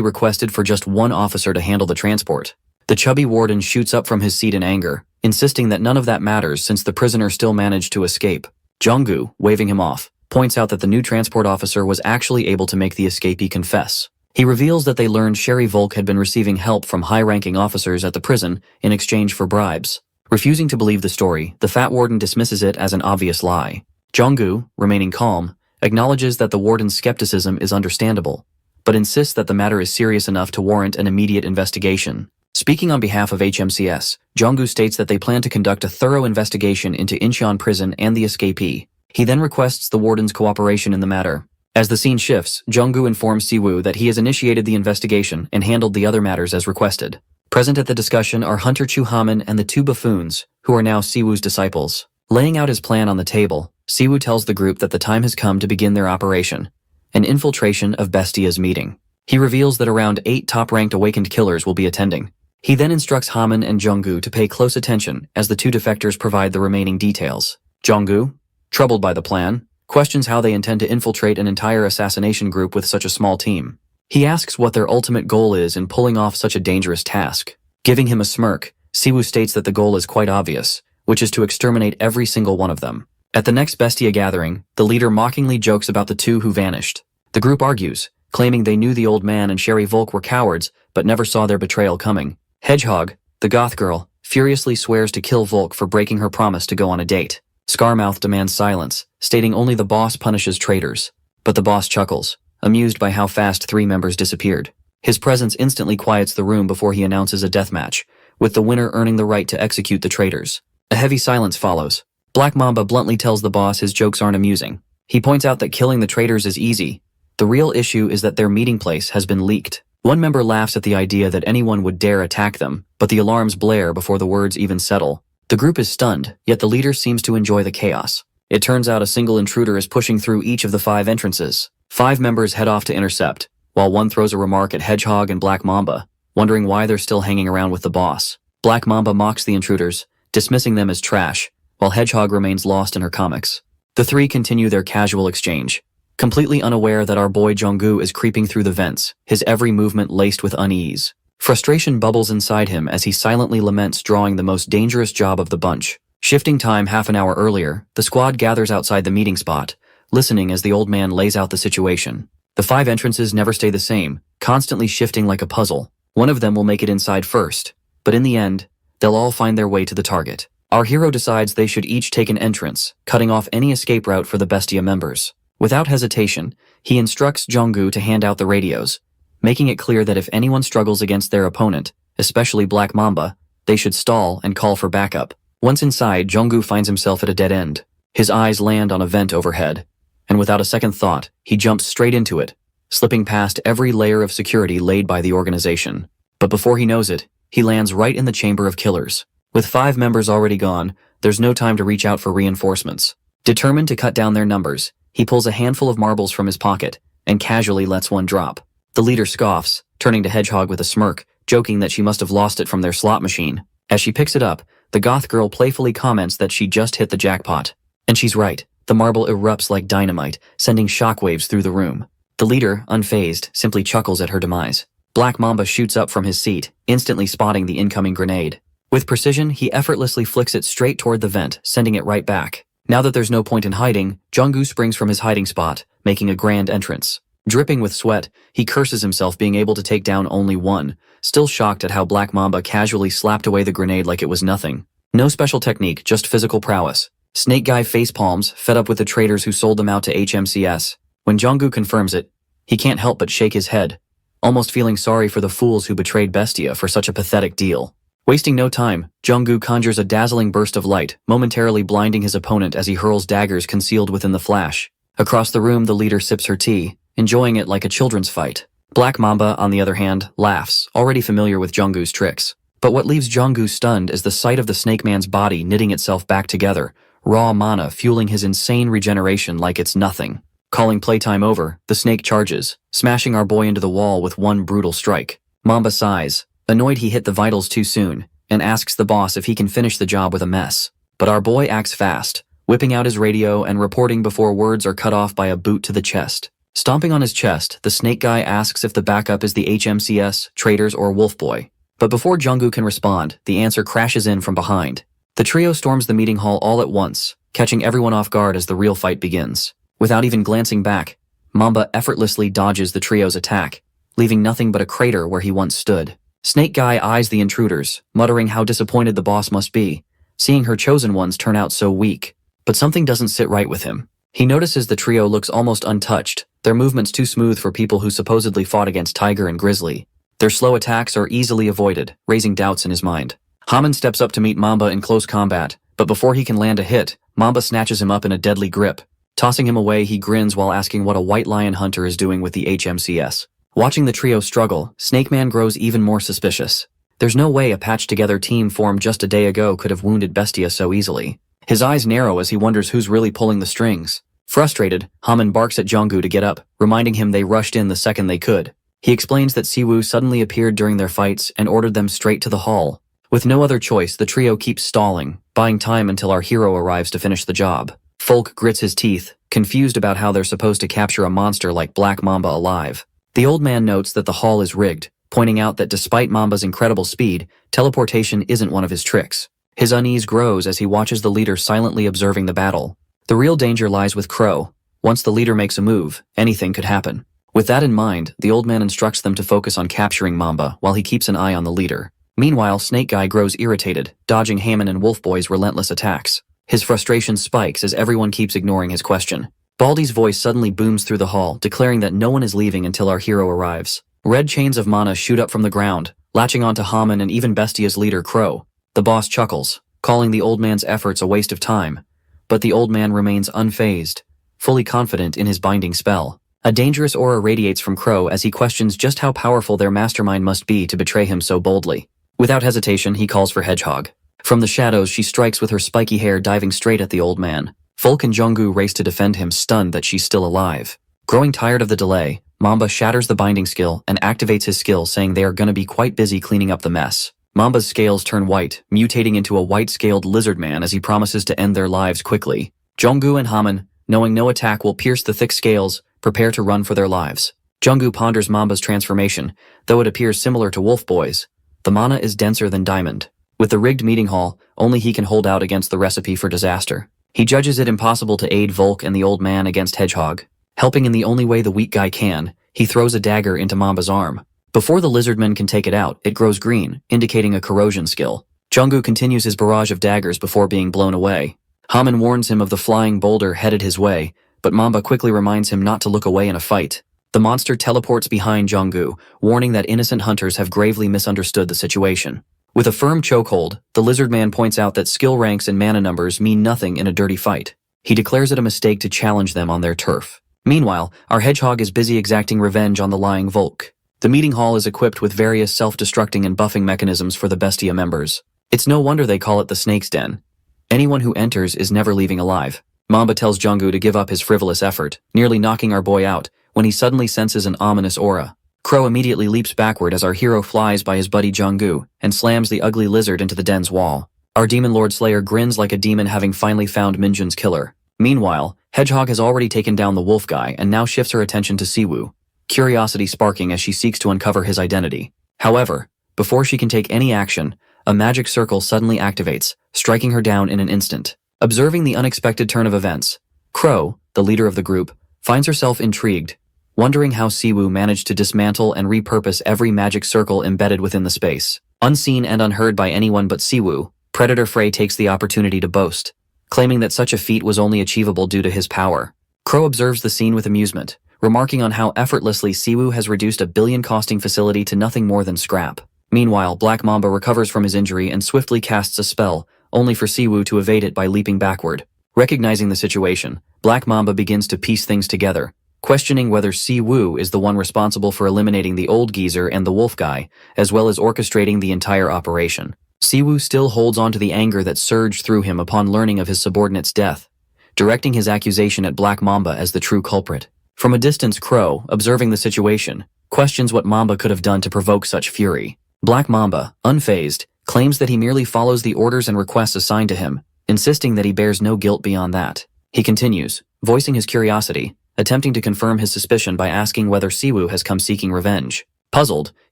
Speaker 1: requested for just 1 officer to handle the transport. The chubby warden shoots up from his seat in anger, insisting that none of that matters since the prisoner still managed to escape. Jong-gu, waving him off, points out that the new transport officer was actually able to make the escapee confess. He reveals that they learned Sherry Volk had been receiving help from high-ranking officers at the prison in exchange for bribes. Refusing to believe the story, the fat warden dismisses it as an obvious lie. Jong-gu, remaining calm, acknowledges that the warden's skepticism is understandable, but insists that the matter is serious enough to warrant an immediate investigation. Speaking on behalf of HMCS, Jong-gu states that they plan to conduct a thorough investigation into Incheon prison and the escapee. He then requests the warden's cooperation in the matter. As the scene shifts, Jong-gu informs Siwoo that he has initiated the investigation and handled the other matters as requested. Present at the discussion are Hunter Chu-haman and the 2 buffoons, who are now Siwoo's disciples. Laying out his plan on the table, Siwoo tells the group that the time has come to begin their operation, an infiltration of Bestia's meeting. He reveals that around 8 top-ranked awakened killers will be attending. He then instructs Haman and Jong-gu to pay close attention as the 2 defectors provide the remaining details. Jong-gu, troubled by the plan, questions how they intend to infiltrate an entire assassination group with such a small team. He asks what their ultimate goal is in pulling off such a dangerous task. Giving him a smirk, Siwoo states that the goal is quite obvious, which is to exterminate every single one of them. At the next Bestia gathering, the leader mockingly jokes about the 2 who vanished. The group argues, claiming they knew the old man and Sherry Volk were cowards, but never saw their betrayal coming. Hedgehog, the goth girl, furiously swears to kill Volk for breaking her promise to go on a date. Scarmouth demands silence, stating only the boss punishes traitors. But the boss chuckles, amused by how fast 3 members disappeared. His presence instantly quiets the room before he announces a deathmatch, with the winner earning the right to execute the traitors. A heavy silence follows. Black Mamba bluntly tells the boss his jokes aren't amusing. He points out that killing the traitors is easy. The real issue is that their meeting place has been leaked. One member laughs at the idea that anyone would dare attack them, but the alarms blare before the words even settle. The group is stunned, yet the leader seems to enjoy the chaos. It turns out a single intruder is pushing through each of the 5 entrances. 5 members head off to intercept, while one throws a remark at Hedgehog and Black Mamba, wondering why they're still hanging around with the boss. Black Mamba mocks the intruders, dismissing them as trash, while Hedgehog remains lost in her comics. The 3 continue their casual exchange, completely unaware that our boy Jong-gu is creeping through the vents, his every movement laced with unease. Frustration bubbles inside him as he silently laments drawing the most dangerous job of the bunch. Shifting time half an hour earlier, the squad gathers outside the meeting spot, listening as the old man lays out the situation. The 5 entrances never stay the same, constantly shifting like a puzzle. One of them will make it inside first, but in the end, they'll all find their way to the target. Our hero decides they should each take an entrance, cutting off any escape route for the Bestia members. Without hesitation, he instructs Jong-gu to hand out the radios, making it clear that if anyone struggles against their opponent, especially Black Mamba, they should stall and call for backup. Once inside, Jong-gu finds himself at a dead end. His eyes land on a vent overhead, and without a second thought, he jumps straight into it, slipping past every layer of security laid by the organization. But before he knows it, he lands right in the chamber of killers. With 5 members already gone, there's no time to reach out for reinforcements. Determined to cut down their numbers, he pulls a handful of marbles from his pocket and casually lets one drop. The leader scoffs, turning to Hedgehog with a smirk, joking that she must have lost it from their slot machine. As she picks it up, the goth girl playfully comments that she just hit the jackpot. And she's right. The marble erupts like dynamite, sending shockwaves through the room. The leader, unfazed, simply chuckles at her demise. Black Mamba shoots up from his seat, instantly spotting the incoming grenade. With precision, he effortlessly flicks it straight toward the vent, sending it right back. Now that there's no point in hiding, Jong-gu springs from his hiding spot, making a grand entrance. Dripping with sweat, he curses himself being able to take down only one, still shocked at how Black Mamba casually slapped away the grenade like it was nothing. No special technique, just physical prowess. Snake Guy facepalms, fed up with the traitors who sold them out to HMCS. When Jong-gu confirms it, He can't help but shake his head, almost feeling sorry for the fools who betrayed Bestia for such a pathetic deal. Wasting no time, Junggu conjures a dazzling burst of light, momentarily blinding his opponent as he hurls daggers concealed within the flash. Across the room, the leader sips her tea, enjoying it like a children's fight. Black Mamba, on the other hand, laughs, already familiar with Junggu's tricks. But what leaves Junggu stunned is the sight of the Snake Man's body knitting itself back together, raw mana fueling his insane regeneration like it's nothing. Calling playtime over, the snake charges, smashing our boy into the wall with one brutal strike. Mamba sighs, annoyed he hit the vitals too soon, and asks the boss if he can finish the job with a mess. But our boy acts fast, whipping out his radio and reporting before words are cut off by a boot to the chest. Stomping on his chest, the snake guy asks if the backup is the HMCS, Traders, or Wolf Boy. But before Junggu can respond, the answer crashes in from behind. The trio storms the meeting hall all at once, catching everyone off guard as the real fight begins. Without even glancing back, Mamba effortlessly dodges the trio's attack, leaving nothing but a crater where he once stood. Snake Guy eyes the intruders, muttering how disappointed the boss must be, seeing her chosen ones turn out so weak. But something doesn't sit right with him. He notices the trio looks almost untouched, their movements too smooth for people who supposedly fought against Tiger and Grizzly. Their slow attacks are easily avoided, raising doubts in his mind. Haman steps up to meet Mamba in close combat, but before he can land a hit, Mamba snatches him up in a deadly grip. Tossing him away, he grins while asking what a white lion hunter is doing with the HMCS. Watching the trio struggle, Snake Man grows even more suspicious. There's no way a patched-together team formed just a day ago could have wounded Bestia so easily. His eyes narrow as he wonders who's really pulling the strings. Frustrated, Haman barks at Junggu to get up, reminding him they rushed in the second they could. He explains that Siwoo suddenly appeared during their fights and ordered them straight to the hall. With no other choice, the trio keeps stalling, buying time until our hero arrives to finish the job. Folk grits his teeth, confused about how they're supposed to capture a monster like Black Mamba alive. The old man notes that the hall is rigged, pointing out that despite Mamba's incredible speed, teleportation isn't one of his tricks. His unease grows as he watches the leader silently observing the battle. The real danger lies with Crow. Once the leader makes a move, anything could happen. With that in mind, the old man instructs them to focus on capturing Mamba while he keeps an eye on the leader. Meanwhile, Snake Guy grows irritated, dodging Haman and Wolf Boy's relentless attacks. His frustration spikes as everyone keeps ignoring his question. Baldy's voice suddenly booms through the hall, declaring that no one is leaving until our hero arrives. Red chains of mana shoot up from the ground, latching onto Haman and even Bestia's leader Crow. The boss chuckles, calling the old man's efforts a waste of time. But the old man remains unfazed, fully confident in his binding spell. A dangerous aura radiates from Crow as he questions just how powerful their mastermind must be to betray him so boldly. Without hesitation, he calls for Hedgehog. From the shadows, she strikes with her spiky hair, diving straight at the old man. Folk and Junggu race to defend him, stunned that she's still alive. Growing tired of the delay, Mamba shatters the binding skill and activates his skill, saying they are gonna be quite busy cleaning up the mess. Mamba's scales turn white, mutating into a white-scaled lizard man as he promises to end their lives quickly. Junggu and Haman, knowing no attack will pierce the thick scales, prepare to run for their lives. Junggu ponders Mamba's transformation, though it appears similar to Wolf Boy's. The mana is denser than diamond. With the rigged meeting hall, only he can hold out against the recipe for disaster. He judges it impossible to aid Volk and the old man against Hedgehog. Helping in the only way the weak guy can, he throws a dagger into Mamba's arm. Before the lizardman can take it out, it grows green, indicating a corrosion skill. Junggu continues his barrage of daggers before being blown away. Haman warns him of the flying boulder headed his way, but Mamba quickly reminds him not to look away in a fight. The monster teleports behind Junggu, warning that innocent hunters have gravely misunderstood the situation. With a firm chokehold, the lizard man points out that skill ranks and mana numbers mean nothing in a dirty fight. He declares it a mistake to challenge them on their turf. Meanwhile, our hedgehog is busy exacting revenge on the lying Volk. The meeting hall is equipped with various self-destructing and buffing mechanisms for the Bestia members. It's no wonder they call it the Snake's Den. Anyone who enters is never leaving alive. Mamba tells Junggu to give up his frivolous effort, nearly knocking our boy out, when he suddenly senses an ominous aura. Crow immediately leaps backward as our hero flies by his buddy Junggu and slams the ugly lizard into the den's wall. Our Demon Lord Slayer grins like a demon, having finally found Minjun's killer. Meanwhile, Hedgehog has already taken down the wolf guy and now shifts her attention to Siwoo, curiosity sparking as she seeks to uncover his identity. However, before she can take any action, a magic circle suddenly activates, striking her down in an instant. Observing the unexpected turn of events, Crow, the leader of the group, finds herself intrigued, wondering how Siwoo managed to dismantle and repurpose every magic circle embedded within the space. Unseen and unheard by anyone but Siwoo, Predator Frey takes the opportunity to boast, claiming that such a feat was only achievable due to his power. Crow observes the scene with amusement, remarking on how effortlessly Siwoo has reduced a billion-costing facility to nothing more than scrap. Meanwhile, Black Mamba recovers from his injury and swiftly casts a spell, only for Siwoo to evade it by leaping backward. Recognizing the situation, Black Mamba begins to piece things together, questioning whether Siwoo is the one responsible for eliminating the old geezer and the wolf guy, as well as orchestrating the entire operation. Siwoo still holds on to the anger that surged through him upon learning of his subordinate's death, directing his accusation at Black Mamba as the true culprit. From a distance, Crow, observing the situation, questions what Mamba could have done to provoke such fury. Black Mamba, unfazed, claims that he merely follows the orders and requests assigned to him, insisting that he bears no guilt beyond that. He continues, voicing his curiosity, attempting to confirm his suspicion by asking whether Siwoo has come seeking revenge. Puzzled,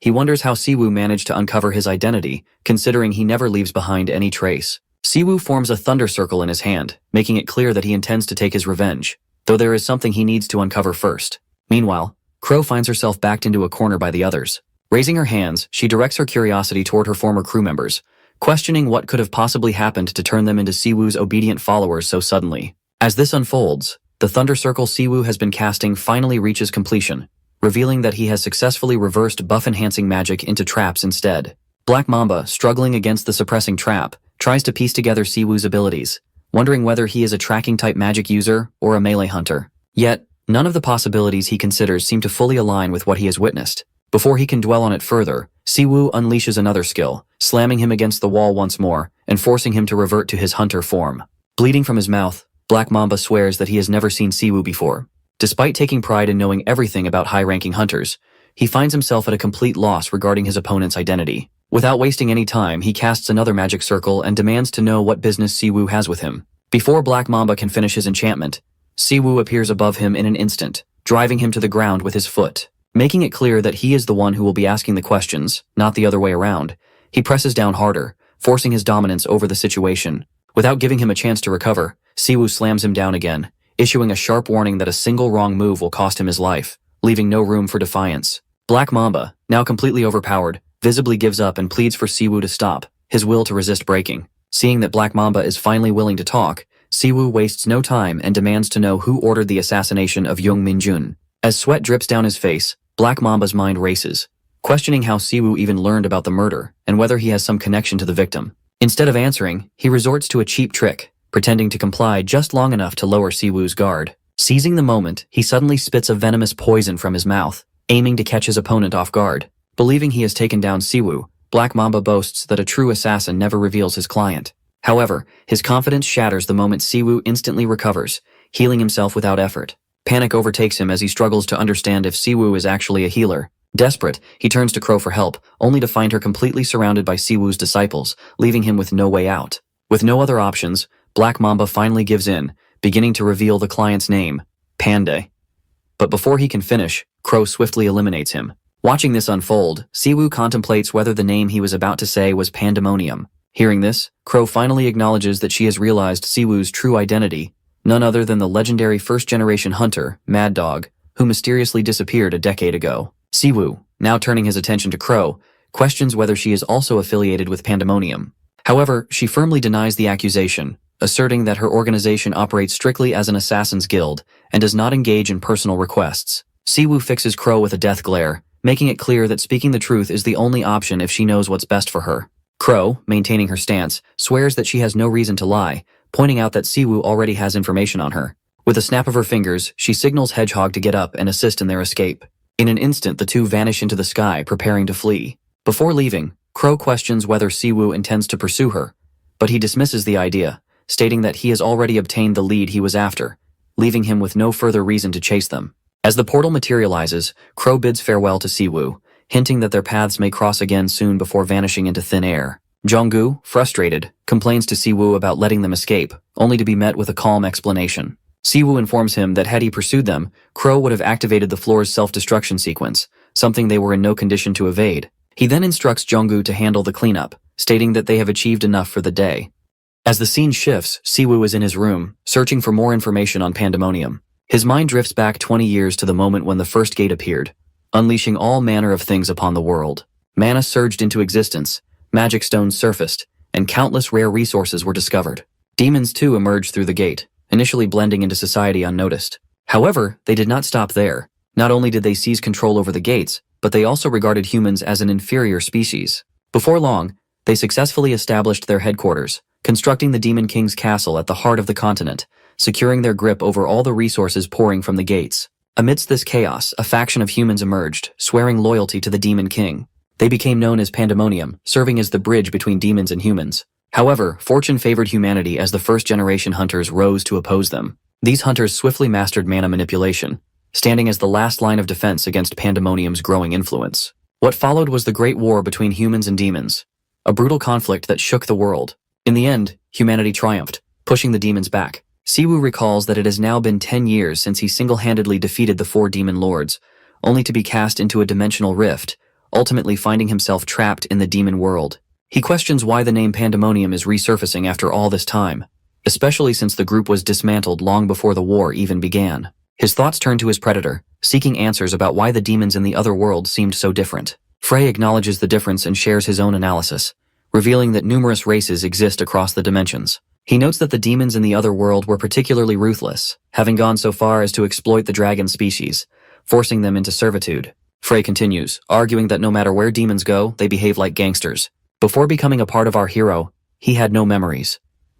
Speaker 1: he wonders how Siwoo managed to uncover his identity, considering he never leaves behind any trace. Siwoo forms a thunder circle in his hand, making it clear that he intends to take his revenge, though there is something he needs to uncover first. Meanwhile, Crow finds herself backed into a corner by the others. Raising her hands, she directs her curiosity toward her former crew members, questioning what could have possibly happened to turn them into Siwoo's obedient followers so suddenly. As this unfolds, the thunder circle Siwoo has been casting finally reaches completion, revealing that he has successfully reversed buff-enhancing magic into traps instead. Black Mamba, struggling against the suppressing trap, tries to piece together Siwoo's abilities, wondering whether he is a tracking-type magic user or a melee hunter. Yet, none of the possibilities he considers seem to fully align with what he has witnessed. Before he can dwell on it further, Siwoo unleashes another skill, slamming him against the wall once more and forcing him to revert to his hunter form. Bleeding from his mouth, Black Mamba swears that he has never seen Siwoo before. Despite taking pride in knowing everything about high-ranking hunters, he finds himself at a complete loss regarding his opponent's identity. Without wasting any time, he casts another magic circle and demands to know what business Siwoo has with him. Before Black Mamba can finish his enchantment, Siwoo appears above him in an instant, driving him to the ground with his foot. Making it clear that he is the one who will be asking the questions, not the other way around, he presses down harder, forcing his dominance over the situation. Without giving him a chance to recover, Siwoo slams him down again, issuing a sharp warning that a single wrong move will cost him his life, leaving no room for defiance. Black Mamba, now completely overpowered, visibly gives up and pleads for Siwoo to stop, his will to resist breaking. Seeing that Black Mamba is finally willing to talk, Siwoo wastes no time and demands to know who ordered the assassination of Young Min-jun. As sweat drips down his face, Black Mamba's mind races, questioning how Siwoo even learned about the murder and whether he has some connection to the victim. Instead of answering, he resorts to a cheap trick, pretending to comply just long enough to lower Siwoo's guard. Seizing the moment, he suddenly spits a venomous poison from his mouth, aiming to catch his opponent off guard. Believing he has taken down Siwoo, Black Mamba boasts that a true assassin never reveals his client. However, his confidence shatters the moment Siwoo instantly recovers, healing himself without effort. Panic overtakes him as he struggles to understand if Siwoo is actually a healer. Desperate, he turns to Crow for help, only to find her completely surrounded by Siwoo's disciples, leaving him with no way out. With no other options, Black Mamba finally gives in, beginning to reveal the client's name, Panda. But before he can finish, Crow swiftly eliminates him. Watching this unfold, Siwoo contemplates whether the name he was about to say was Pandemonium. Hearing this, Crow finally acknowledges that she has realized Siwoo's true identity, none other than the legendary first-generation hunter, Mad Dog, who mysteriously disappeared a decade ago. Siwoo, now turning his attention to Crow, questions whether she is also affiliated with Pandemonium. However, she firmly denies the accusation, asserting that her organization operates strictly as an assassin's guild and does not engage in personal requests. Siwoo fixes Crow with a death glare, making it clear that speaking the truth is the only option if she knows what's best for her. Crow, maintaining her stance, swears that she has no reason to lie, pointing out that Siwoo already has information on her. With a snap of her fingers, she signals Hedgehog to get up and assist in their escape. In an instant, the two vanish into the sky, preparing to flee. Before leaving, Crow questions whether Siwoo intends to pursue her, but he dismisses the idea, stating that he has already obtained the lead he was after, leaving him with no further reason to chase them. As the portal materializes, Crow bids farewell to Siwoo, hinting that their paths may cross again soon before vanishing into thin air. Jonggu, frustrated, complains to Siwoo about letting them escape, only to be met with a calm explanation. Siwoo informs him that had he pursued them, Crow would have activated the floor's self-destruction sequence, something they were in no condition to evade. He then instructs Jonggu to handle the cleanup, stating that they have achieved enough for the day. As the scene shifts, Siwoo is in his room, searching for more information on Pandemonium. His mind drifts back 20 years to the moment when the first gate appeared, unleashing all manner of things upon the world. Mana surged into existence, magic stones surfaced, and countless rare resources were discovered. Demons too emerged through the gate, initially blending into society unnoticed. However, they did not stop there. Not only did they seize control over the gates, but they also regarded humans as an inferior species. Before long, they successfully established their headquarters, constructing the Demon King's castle at the heart of the continent, securing their grip over all the resources pouring from the gates. Amidst this chaos, a faction of humans emerged, swearing loyalty to the Demon King. They became known as Pandemonium, serving as the bridge between demons and humans. However, fortune favored humanity as the first-generation hunters rose to oppose them. These hunters swiftly mastered mana manipulation, standing as the last line of defense against Pandemonium's growing influence. What followed was the Great War between humans and demons, a brutal conflict that shook the world. In the end, humanity triumphed, pushing the demons back. Siwoo recalls that it has now been 10 years since he single-handedly defeated the 4 demon lords, only to be cast into a dimensional rift, ultimately finding himself trapped in the demon world. He questions why the name Pandemonium is resurfacing after all this time, especially since the group was dismantled long before the war even began. His thoughts turn to his predator, seeking answers about why the demons in the other world seemed so different. Frey acknowledges the difference and shares his own analysis, revealing that numerous races exist across the dimensions. He notes that the demons in the other world were particularly ruthless, having gone so far as to exploit the dragon species, forcing them into servitude. Frey continues, arguing that no matter where demons go, they behave like gangsters. Before becoming a part of our hero, he had no memories,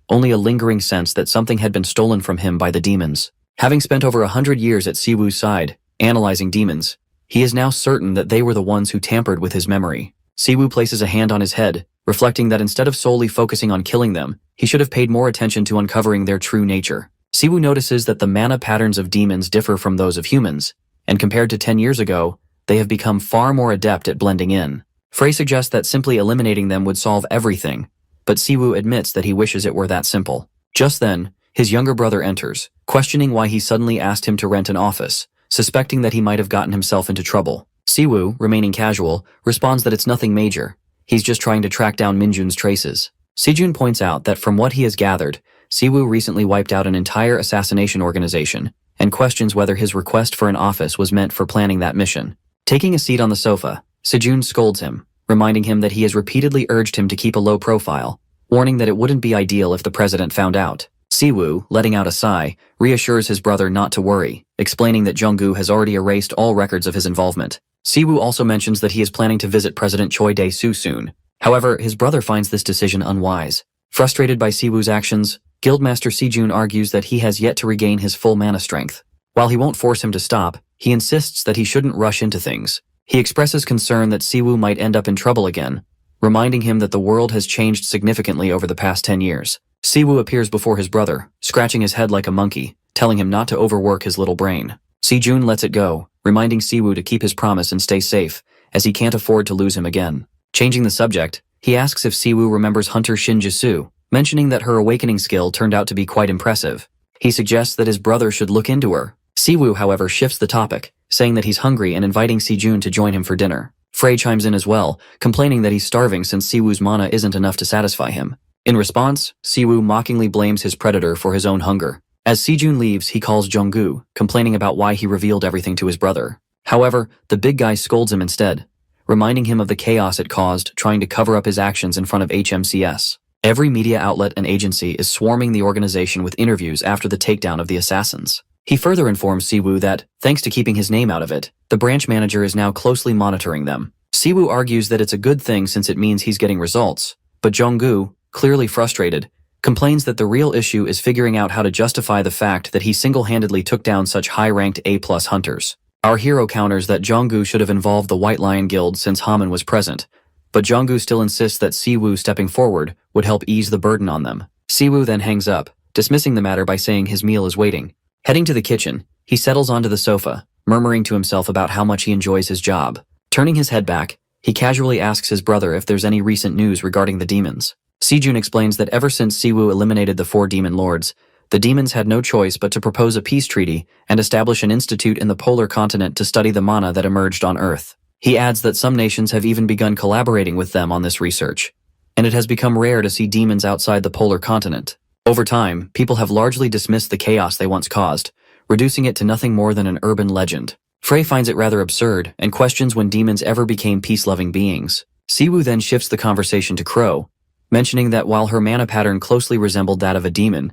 Speaker 1: only a lingering sense that something had been stolen from him by the demons. Having spent over 100 years at Siwoo's side, analyzing demons, he is now certain that they were the ones who tampered with his memory. Siwoo places a hand on his head, reflecting that instead of solely focusing on killing them, he should have paid more attention to uncovering their true nature. Siwoo notices that the mana patterns of demons differ from those of humans, and compared to 10 years ago, they have become far more adept at blending in. Frey suggests that simply eliminating them would solve everything, but Siwoo admits that he wishes it were that simple. Just then, his younger brother enters, questioning why he suddenly asked him to rent an office, suspecting that he might have gotten himself into trouble. Siwoo, remaining casual, responds that it's nothing major. He's just trying to track down Minjun's traces. Sejun points out that from what he has gathered, Siwoo recently wiped out an entire assassination organization, and questions whether his request for an office was meant for planning that mission. Taking a seat on the sofa, Sejun scolds him, reminding him that he has repeatedly urged him to keep a low profile, warning that it wouldn't be ideal if the president found out. Siwoo, letting out a sigh, reassures his brother not to worry, explaining that Junggu has already erased all records of his involvement. Siwoo also mentions that he is planning to visit President Choi Dae-soo soon. However, his brother finds this decision unwise. Frustrated by Siwoo's actions, Guildmaster Sejun argues that he has yet to regain his full mana strength. While he won't force him to stop, he insists that he shouldn't rush into things. He expresses concern that Siwoo might end up in trouble again, reminding him that the world has changed significantly over the past 10 years. Siwoo appears before his brother, scratching his head like a monkey, telling him not to overwork his little brain. Sejun lets it go, reminding Siwoo to keep his promise and stay safe, as he can't afford to lose him again. Changing the subject, he asks if Siwoo remembers Hunter Shin Jisu, mentioning that her awakening skill turned out to be quite impressive. He suggests that his brother should look into her. Siwoo, however, shifts the topic, saying that he's hungry and inviting Sejun to join him for dinner. Frey chimes in as well, complaining that he's starving since Siwoo's mana isn't enough to satisfy him. In response, Siwoo mockingly blames his predator for his own hunger. As Sejun leaves, he calls Junggu, complaining about why he revealed everything to his brother. However, the big guy scolds him instead, reminding him of the chaos it caused trying to cover up his actions in front of HMCS. Every media outlet and agency is swarming the organization with interviews after the takedown of the assassins. He further informs Siwoo that, thanks to keeping his name out of it, the branch manager is now closely monitoring them. Siwoo argues that it's a good thing since it means he's getting results, but Junggu, clearly frustrated, complains that the real issue is figuring out how to justify the fact that he single-handedly took down such high-ranked A+ hunters. Our hero counters that Junggu should have involved the White Lion Guild since Haman was present, but Junggu still insists that Siwoo stepping forward would help ease the burden on them. Siwoo then hangs up, dismissing the matter by saying his meal is waiting. Heading to the kitchen, he settles onto the sofa, murmuring to himself about how much he enjoys his job. Turning his head back, he casually asks his brother if there's any recent news regarding the demons. Sejun explains that ever since Siwoo eliminated the 4 demon lords, the demons had no choice but to propose a peace treaty and establish an institute in the polar continent to study the mana that emerged on Earth. He adds that some nations have even begun collaborating with them on this research, and it has become rare to see demons outside the polar continent. Over time, people have largely dismissed the chaos they once caused, reducing it to nothing more than an urban legend. Frey finds it rather absurd and questions when demons ever became peace-loving beings. Siwoo then shifts the conversation to Crow, mentioning that while her mana pattern closely resembled that of a demon,